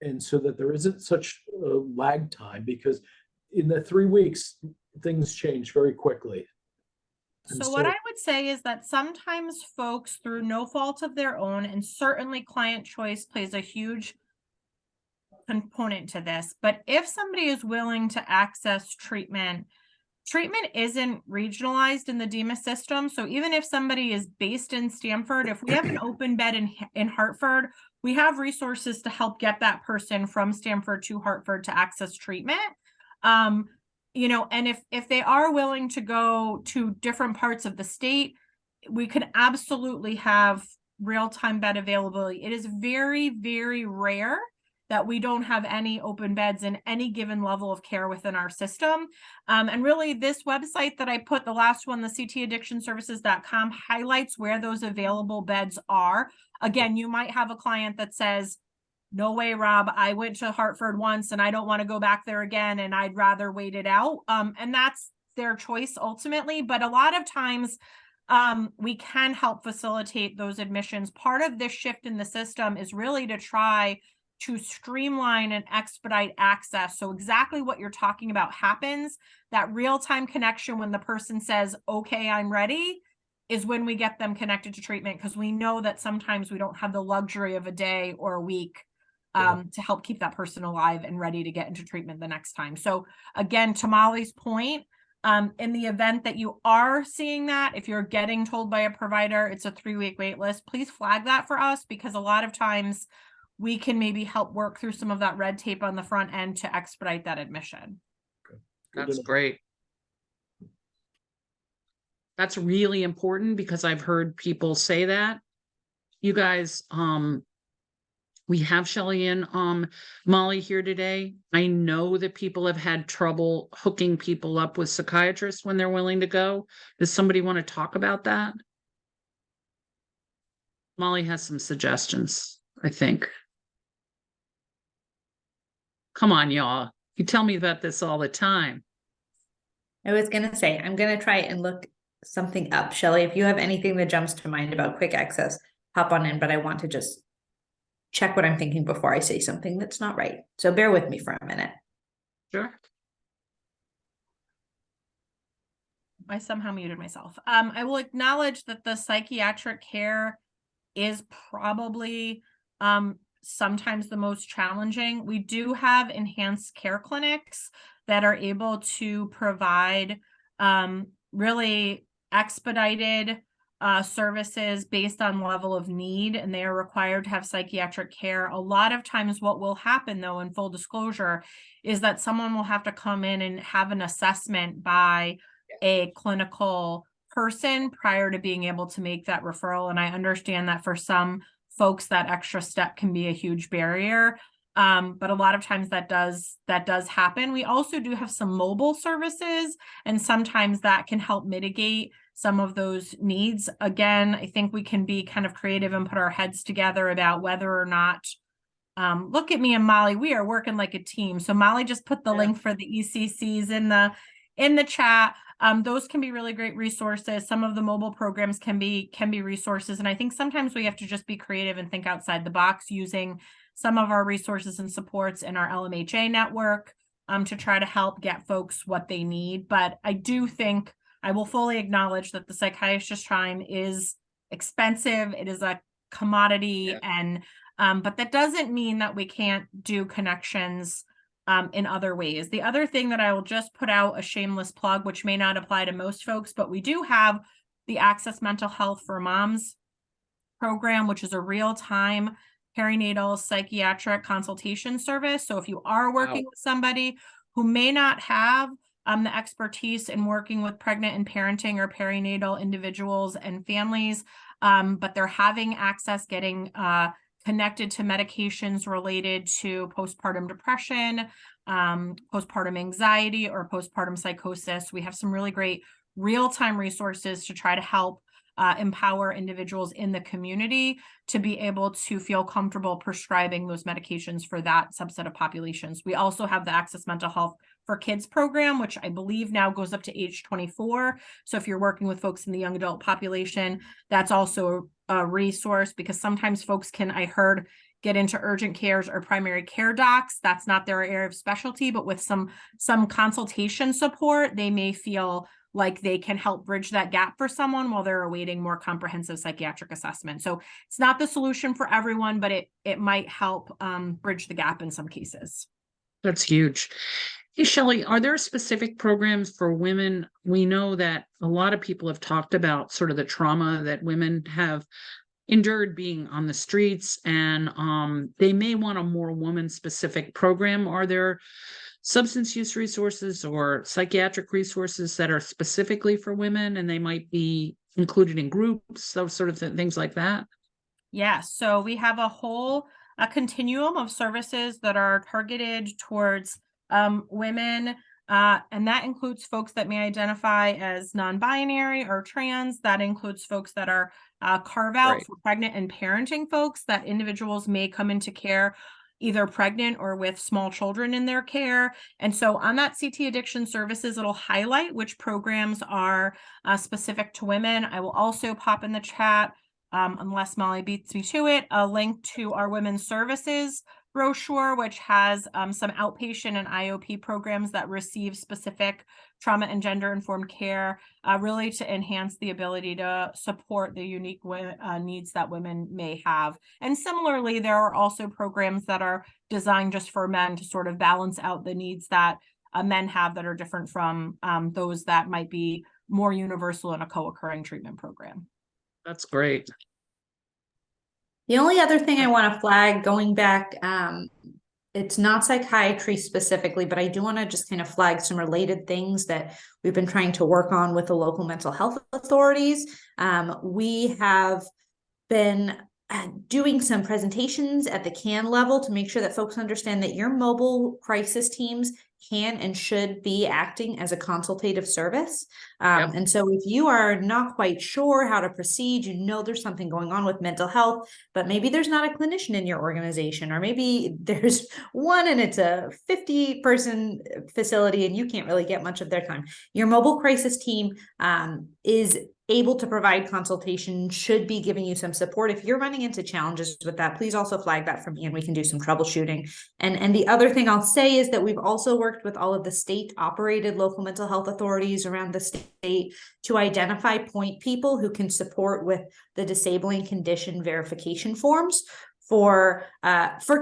and so that there isn't such a lag time? Because in the 3 weeks, things change very quickly. So what I would say is that sometimes folks, through no fault of their own, and certainly client choice plays a huge component to this, but if somebody is willing to access treatment isn't regionalized in the DEMA system. So even if somebody is based in Stamford, if we have an open bed in Hartford, we have resources to help get that person from Stamford to Hartford to access treatment. And if they are willing to go to different parts of the state, we can absolutely have real-time bed availability. It is very, very rare that we don't have any open beds in any given level of care within our system. And really this website that I put, the last one, the ctaddictionservices.com, highlights where those available beds are. Again, you might have a client that says, no way, Rob, I went to Hartford once and I don't want to go back there again, and I'd rather wait it out. And that's their choice ultimately. But a lot of times we can help facilitate those admissions. Part of this shift in the system is really to try to streamline and expedite access. So exactly what you're talking about happens. That real-time connection when the person says, okay, I'm ready, is when we get them connected to treatment, because we know that sometimes we don't have the luxury of a day or a week to help keep that person alive and ready to get into treatment the next time. So again, to Molly's point, in the event that you are seeing that, if you're getting told by a provider it's a 3-week wait list, please flag that for us, because a lot of times we can maybe help work through some of that red tape on the front end to expedite that admission. That's great. That's really important, because I've heard people say that. You guys, we have Shelly and Molly here today. I know that people have had trouble hooking people up with psychiatrists when they're willing to go. Does somebody want to talk about that? Molly has some suggestions, I think. Come on, y'all. You tell me about this all the time. I was going to say, I'm going to try and look something up. Shelly, if you have anything that jumps to mind about quick access, hop on in, but I want to just check what I'm thinking before I say something that's not right. So bear with me for a minute. Sure. I somehow muted myself. I will acknowledge that the psychiatric care is probably sometimes the most challenging. We do have enhanced care clinics that are able to provide really expedited services based on level of need, and they are required to have psychiatric care. A lot of times what will happen, though, in full disclosure, is that someone will have to come in and have an assessment by a clinical person prior to being able to make that referral. And I understand that for some folks, that extra step can be a huge barrier. But a lot of times that does happen. We also do have some mobile services, and sometimes that can help mitigate some of those needs. Again, I think we can be kind of creative and put our heads together about whether or not, look at me and Molly, we are working like a team. So Molly just put the link for the ECCs in the chat. those can be really great resources. Some of the mobile programs can be resources. And I think sometimes we have to just be creative and think outside the box using some of our resources and supports in our LMHA network to try to help get folks what they need. But I do think I will fully acknowledge that the psychiatrist time is expensive. It is a commodity, and but that doesn't mean that we can't do connections in other ways. The other thing that I will just put out a shameless plug, which may not apply to most folks, but we do have the Access Mental Health for Moms program, which is a real-time perinatal psychiatric consultation service. So if you are working with somebody who may not have the expertise in working with pregnant and parenting or perinatal individuals and families, but they're having access, getting connected to medications related to postpartum depression, postpartum anxiety, or postpartum psychosis. We have some really great real-time resources to try to help empower individuals in the community to be able to feel comfortable prescribing those medications for that subset of populations. We also have the Access Mental Health for Kids program, which I believe now goes up to age 24. So if you're working with folks in the young adult population, that's also a resource, because sometimes folks can, I heard, get into urgent cares or primary care docs. That's not their area of specialty, but with some consultation support, they may feel like they can help bridge that gap for someone while they're awaiting more comprehensive psychiatric assessment. So it's not the solution for everyone, but it might help bridge the gap in some cases. That's huge. Hey, Shelley, are there specific programs for women? We know that a lot of people have talked about sort of the trauma that women have endured being on the streets, and they may want a more woman-specific program. Are there substance use resources or psychiatric resources that are specifically for women, and they might be included in groups, those sort of things like that? Yeah, so we have a continuum of services that are targeted towards women, and that includes folks that may identify as non-binary or trans. That includes folks that are carve out for pregnant and parenting folks, that individuals may come into care either pregnant or with small children in their care. And so on that CT Addiction Services, it'll highlight which programs are specific to women. I will also pop in the chat, unless Molly beats me to it, a link to our Women's Services brochure, which has some outpatient and IOP programs that receive specific trauma and gender informed care, really to enhance the ability to support the unique needs that women may have. And similarly, there are also programs that are designed just for men to sort of balance out the needs that men have that are different from those that might be more universal in a co-occurring treatment program. That's great. The only other thing I want to flag, going back, it's not psychiatry specifically, but I do want to just kind of flag some related things that we've been trying to work on with the local mental health authorities. We have been doing some presentations at the CAN level to make sure that folks understand that your mobile crisis teams can and should be acting as a consultative service. And so if you are not quite sure how to proceed, you know there's something going on with mental health, but maybe there's not a clinician in your organization, or maybe there's one and it's a 50-person facility and you can't really get much of their time. Your mobile crisis team is able to provide consultation, should be giving you some support. If you're running into challenges with that, please also flag that for me and we can do some troubleshooting. And the other thing I'll say is that we've also worked with all of the state operated local mental health authorities around the state to identify point people who can support with the disabling condition verification forms for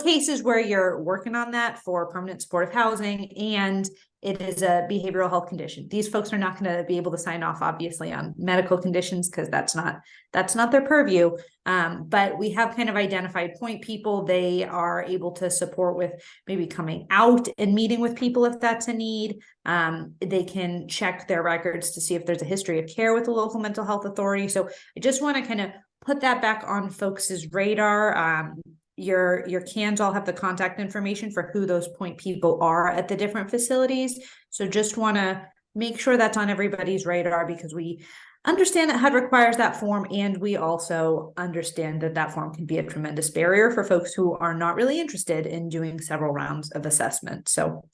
cases where you're working on that for permanent supportive housing and it is a behavioral health condition. These folks are not going to be able to sign off, obviously, on medical conditions because that's not their purview. But we have kind of identified point people. They are able to support with maybe coming out and meeting with people if that's a need. They can check their records to see if there's a history of care with the local mental health authority. So I just want to kind of put that back on folks' radar. Your cans all have the contact information for who those point people are at the different facilities. So just want to make sure that's on everybody's radar because we understand that HUD requires that form. And we also understand that that form can be a tremendous barrier for folks who are not really interested in doing several rounds of assessment. So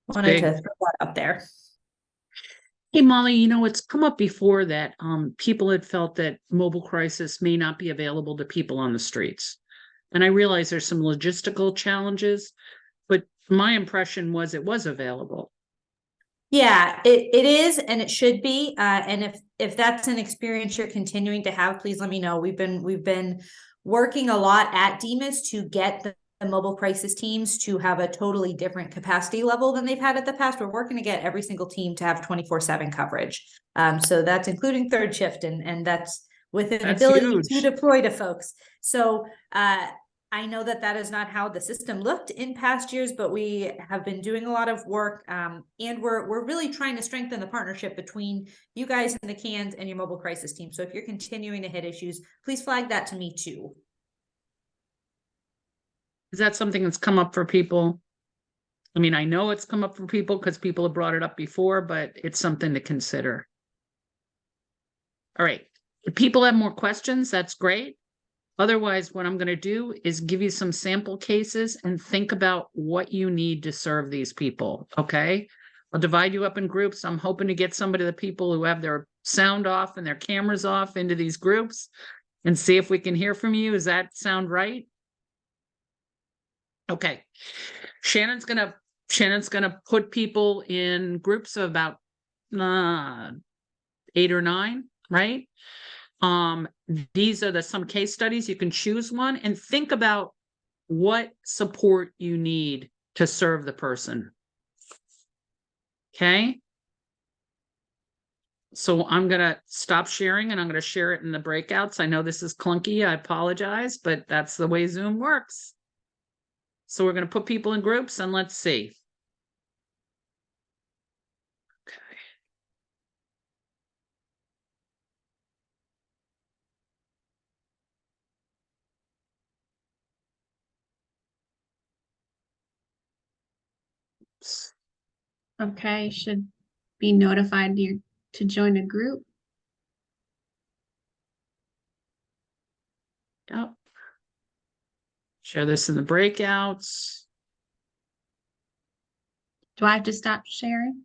wanted to throw that up there. Hey, Molly, it's come up before that people had felt that mobile crisis may not be available to people on the streets. And I realize there's some logistical challenges, but my impression was it was available. Yeah, it is, and it should be. And if that's an experience you're continuing to have, please let me know. We've been working a lot at Demas to get the mobile crisis teams to have a totally different capacity level than they've had at the past. We're working to get every single team to have 24/7 coverage. So that's including third shift, and that's with an ability huge. to deploy to folks. So I know that is not how the system looked in past years, but we have been doing a lot of work, and we're really trying to strengthen the partnership between you guys and the CANs and your mobile crisis team. So if you're continuing to hit issues, please flag that to me too. Is that something that's come up for people? I mean, I know it's come up for people because people have brought it up before, but it's something to consider. All right. If people have more questions, that's great. Otherwise, what I'm going to do is give you some sample cases and think about what you need to serve these people. Okay. I'll divide you up in groups. I'm hoping to get somebody, the people who have their sound off and their cameras off, into these groups and see if we can hear from you. Does that sound right? Okay. Shannon's going to put people in groups of about 8 or 9, right? These are some case studies. You can choose one and think about what support you need to serve the person. Okay. So I'm going to stop sharing and I'm going to share it in the breakouts. I know this is clunky. I apologize, but that's the way Zoom works. So we're going to put people in groups and let's see. Okay, should be notified to join a group. Yep. Share this in the breakouts. Do I have to stop sharing?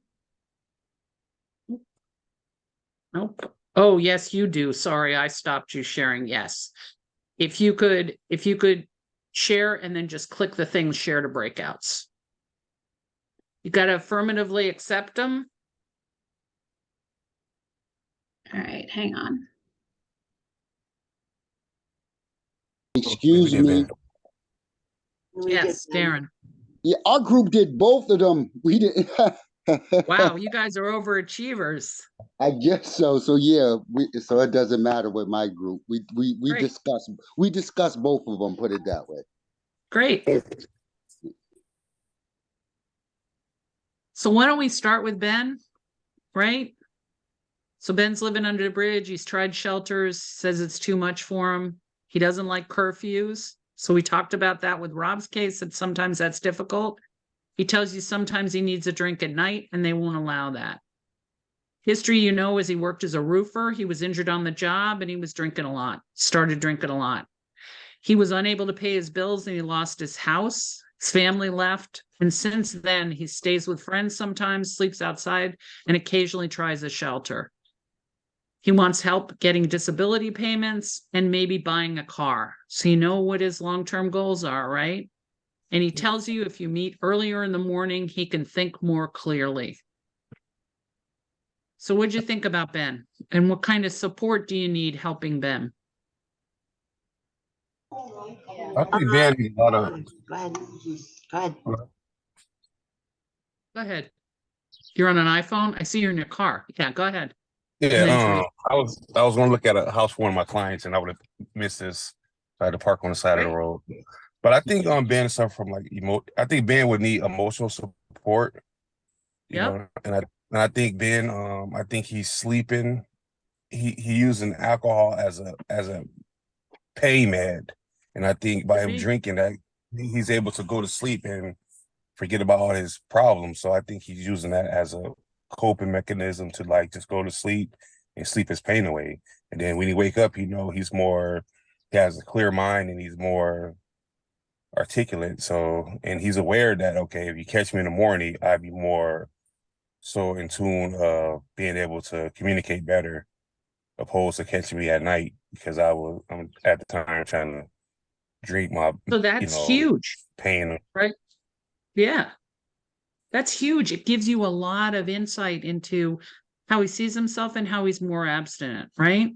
Nope. Oh, yes, you do. Sorry, I stopped you sharing. Yes. If you could share and then just click the thing, share to breakouts. You got to affirmatively accept them. All right, hang on. Excuse me. Yes, Darren. Yeah, our group did both of them. We didn't. Wow, you guys are overachievers. I guess so. So yeah, so it doesn't matter with my group. We Great. discussed both of them. Put it that way. Great. So why don't we start with Ben, right? So Ben's living under the bridge. He's tried shelters, says it's too much for him. He doesn't like curfews. So we talked about that with Rob's case, that sometimes that's difficult. He tells you sometimes he needs a drink at night and they won't allow that. History, is he worked as a roofer. He was injured on the job and he was drinking a lot, started drinking a lot. He was unable to pay his bills and he lost his house. His family left. And since then, he stays with friends sometimes, sleeps outside, and occasionally tries a shelter. He wants help getting disability payments and maybe buying a car. So you know what his long-term goals are, right? And he tells you if you meet earlier in the morning, he can think more clearly. So what'd you think about Ben? And what kind of support do you need helping Ben? I think Ben needs a lot of. Go ahead. Go ahead. Go ahead. You're on an iPhone? I see you're in your car. Yeah, go ahead. Yeah, I was going to look at a house for one of my clients, and I would have missed this. I had to park on the side of the road. But I think Ben suffered from I think Ben would need emotional support. You know, and I think Ben, I think he's sleeping. He using alcohol as a pain med, and I think by him drinking that, he's able to go to sleep and forget about all his problems. So I think he's using that as a coping mechanism to just go to sleep and sleep his pain away. And then when he wake up, he has a clear mind and he's more articulate. So, and he's aware that, okay, if you catch me in the morning, I'd be more so in tune of being able to communicate better, opposed to catching me at night because I'm at the time trying to drink my, So that's know, huge, pain. right? Yeah. That's huge. It gives you a lot of insight into how he sees himself and how he's more abstinent, right?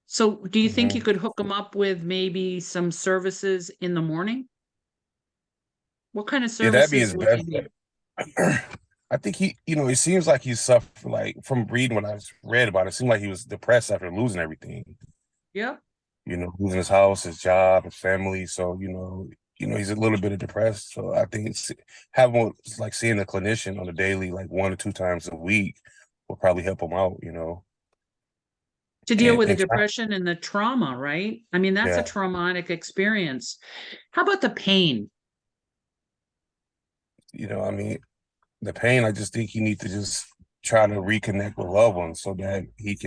So do you think you Mhm. could hook him up with maybe some services in the morning? What kind of Yeah, that'd be services his would best you need? bet. I think it seems like he's suffered, like from reading what I read about it, it seemed like he was depressed after losing everything. Yep. Losing his house, his job, his family. So, he's a little bit of depressed. So I think having like seeing a clinician on a daily, like 1 or 2 times a week will probably help him out, To deal with the and try, depression and the trauma, right? I mean, that's a yeah, traumatic experience. How about the pain? I mean, the pain, I just think he needs to just try to reconnect with loved ones so that he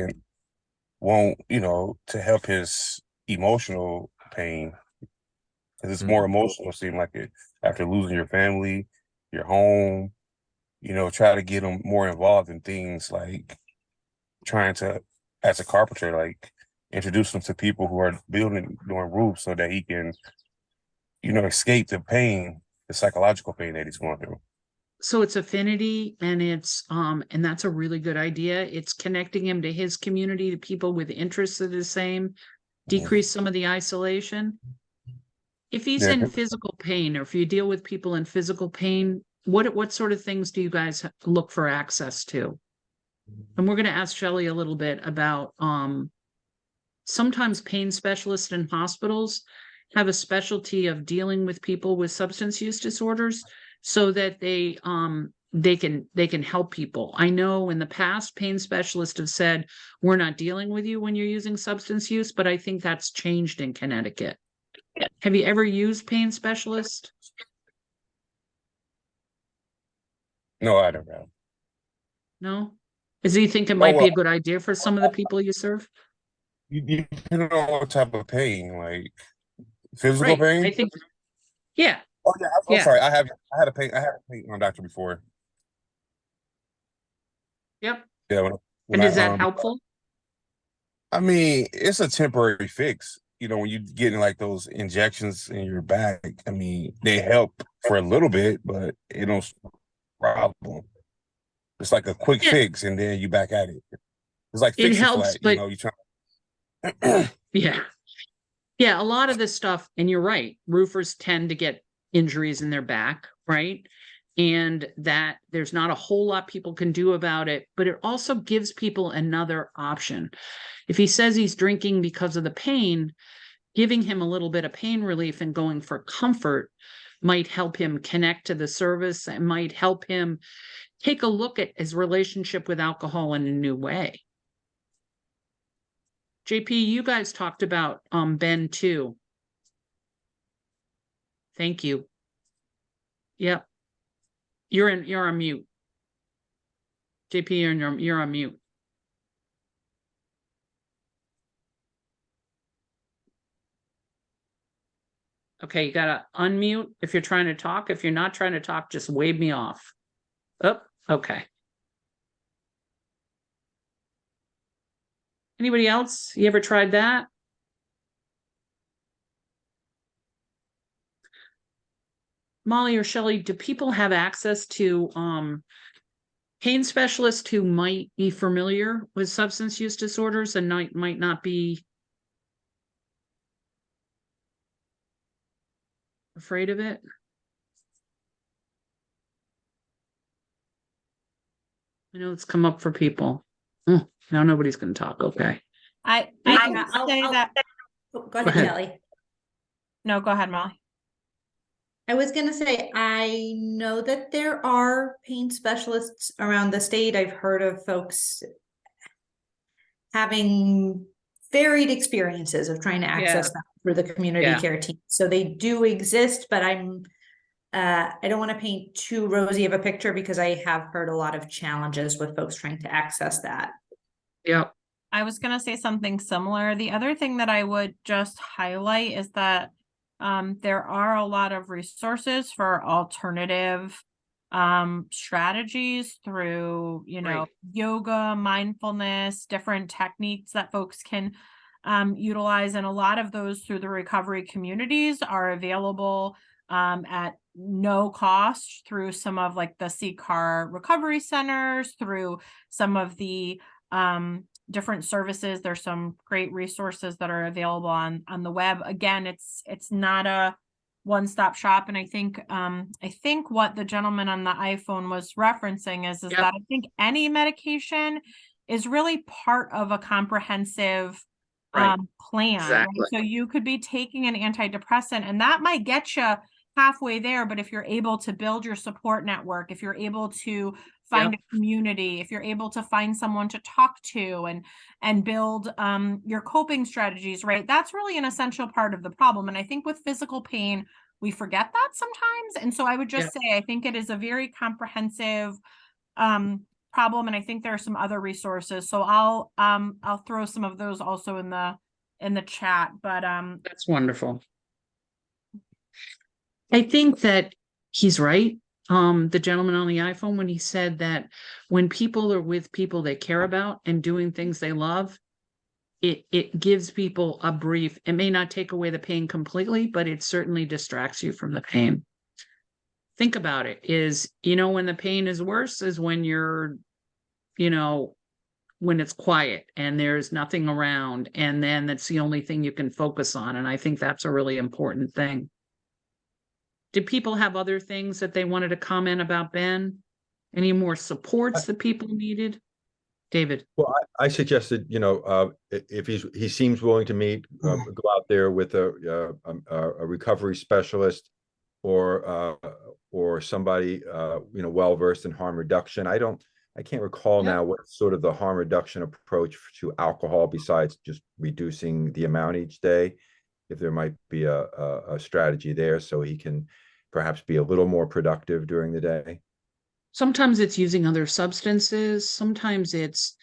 won't, to help his emotional pain. Because it's more emotional, seem like it after losing your family, your home, try to get him more involved in things like trying to, as a carpenter, like introduce him to people who are doing roofs so that he can, escape the pain, the psychological pain that he's going through. So it's affinity and that's a really good idea. It's connecting him to his community, to people with interests that are the same, decrease some of the isolation. If he's Yeah. in physical pain, or if you deal with people in physical pain, what sort of things do you guys look for access to? And we're going to ask Shelley a little bit about sometimes pain specialists in hospitals have a specialty of dealing with people with substance use disorders so that they can help people. I know in the past pain specialists have said we're not dealing with you when you're using substance use, but I think that's changed in Connecticut. Have you ever used pain specialist? No, I don't know. No? Does he think it might be well, a good idea for some of the people you serve? you depending on what type of pain, like physical Right. pain. I think, yeah. Oh yeah, I'm Yeah. sorry. I had a pain doctor before. Yep. Yeah. And is that helpful? I mean, it's a temporary fix. When you getting like those injections in your back, I mean, they help for a little bit, but it don't problem. It's like a quick Yeah. fix, and then you back at it. It's like It fix a helps, flat. but You try. yeah. Yeah, a lot of this stuff, and you're right, roofers tend to get injuries in their back, right? And that there's not a whole lot people can do about it, but it also gives people another option. If he says he's drinking because of the pain, giving him a little bit of pain relief and going for comfort might help him connect to the service and might help him take a look at his relationship with alcohol in a new way. JP, you guys talked about Ben too. Thank you. Yep. You're on mute. JP, you're on mute. Okay, you gotta unmute if you're trying to talk. If you're not trying to talk, just wave me off. Oh, okay. Anybody else? You ever tried that? Molly or Shelley, do people have access to pain specialists who might be familiar with substance use disorders and might not be afraid of it? I know it's come up for people. Now nobody's going to talk. Okay. I Yeah, can say that. Go Go ahead, ahead. Shelley. No, go ahead, Molly. I was gonna say, I know that there are pain specialists around the state. I've heard of folks having varied experiences of trying to access them through the community Yeah. care team. So they do exist, but I don't want to paint too rosy of a picture because I have heard a lot of challenges with folks trying to access that. Yep. I was going to say something similar. The other thing that I would just highlight is that there are a lot of resources for alternative strategies through, yoga, mindfulness, different techniques that folks can utilize. And a lot of those through the recovery communities are available at no cost through some of like the CCAR recovery centers, through some of the different services. There's some great resources that are available on the web. Again, it's not a one-stop shop. And I think what the gentleman on the iPhone was referencing is Yep. that I think any medication is really part of a comprehensive Right. plan. Right? Exactly. So you could be taking an antidepressant and that might get you halfway there, but if you're able to build your support network, if you're able to find a community, if you're able to find someone to talk to and build your coping strategies, right? That's really an essential part of the problem. And I think with physical pain, we forget that sometimes. And so I would just say, I think it is a very comprehensive problem. And I think there are some other resources. So I'll throw some of those also in the chat, but That's wonderful. I think that he's right. The gentleman on the iPhone, when he said that when people are with people they care about and doing things they love, it gives people a brief. It may not take away the pain completely, but it certainly distracts you from the pain. Think about it, is, when the pain is worse is when you're, when it's quiet and there's nothing around, and then that's the only thing you can focus on. And I think that's a really important thing. Did people have other things that they wanted to comment about, Ben? Any more supports that people needed? David? Well, I suggested, if he seems willing to meet, go out there with a recovery specialist or somebody, well-versed in harm reduction. I can't recall now what sort of the harm reduction approach to alcohol besides just reducing the amount each day. If there might be a strategy there so he can perhaps be a little more productive during the day. Sometimes it's using other substances. Sometimes it's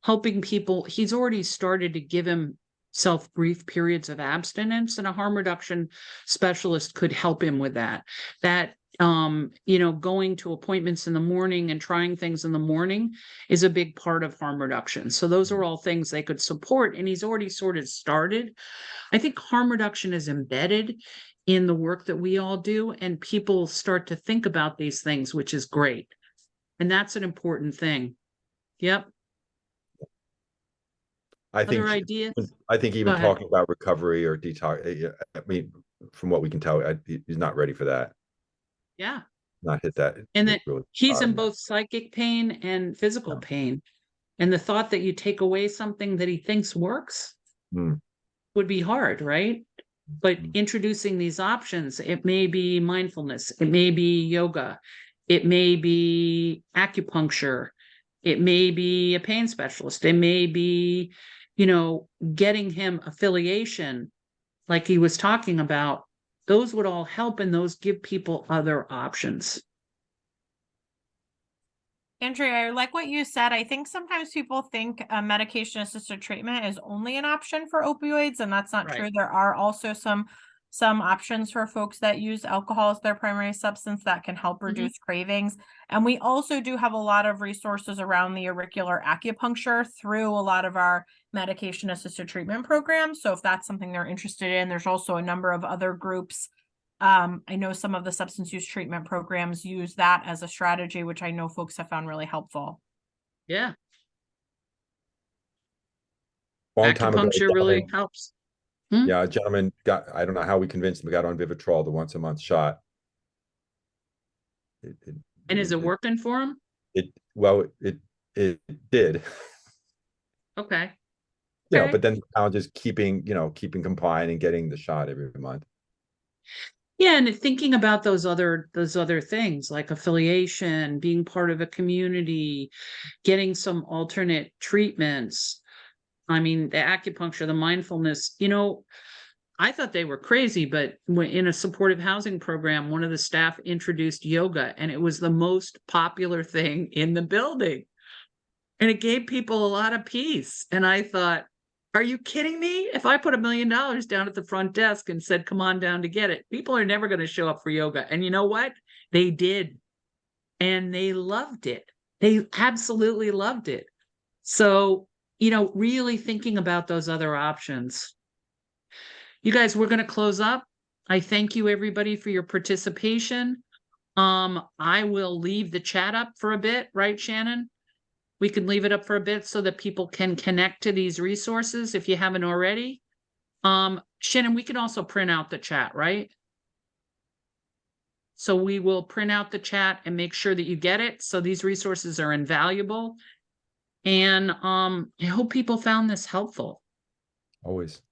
helping people. He's already started to give himself brief periods of abstinence, and a harm reduction specialist could help him with that. Going to appointments in the morning and trying things in the morning is a big part of harm reduction. So those are all things they could support, and he's already sort of started. I think harm reduction is embedded in the work that we all do, and people start to think about these things, which is great. And that's an important thing. Yep. Other ideas? I think even Go ahead. talking about recovery or detox, from what we can tell, he's not ready for that. Yeah. Not hit that. And that really he's in bottom. both psychic pain and physical pain. And the thought that you take away something that he thinks works would be hard, right? But introducing these options, it may be mindfulness, it may be yoga, it may be acupuncture, it may be a pain specialist, it may be, getting him affiliation like he was talking about. Those would all help, and those give people other options. Andrea, I like what you said. I think sometimes people think medication-assisted treatment is only an option for opioids, and that's not true. There are also some options for folks that use alcohol as their primary substance that can help reduce cravings. And we also do have a lot of resources around the auricular acupuncture through a lot of our medication-assisted treatment programs. So if that's something they're interested in, there's also a number of other groups. I know some of the substance use treatment programs use that as a strategy, which I know folks have found really helpful. Yeah. Long time ago, Acupuncture really helps. Yeah, a gentleman I don't know how we convinced him, got on Vivitrol, the once-a-month shot. And is it working for him? It did. Okay. But then the challenge is keeping compliant and getting the shot every month. Yeah, and thinking about those other things like affiliation, being part of a community, getting some alternate treatments. I mean, the acupuncture, the mindfulness, I thought they were crazy, but in a supportive housing program, one of the staff introduced yoga, and it was the most popular thing in the building. And it gave people a lot of peace. And I thought, are you kidding me? If I put $1 million down at the front desk and said, come on down to get it, people are never going to show up for yoga. And you know what? They did. and they loved it. They absolutely loved it. So, really thinking about those other options. You guys, we're going to close up. I thank you everybody for your participation. I will leave the chat up for a bit, right, Shannon? We can leave it up for a bit so that people can connect to these resources if you haven't already. Shannon, we can also print out the chat, right? So we will print out the chat and make sure that you get it. So these resources are invaluable. And I hope people found this helpful. Always.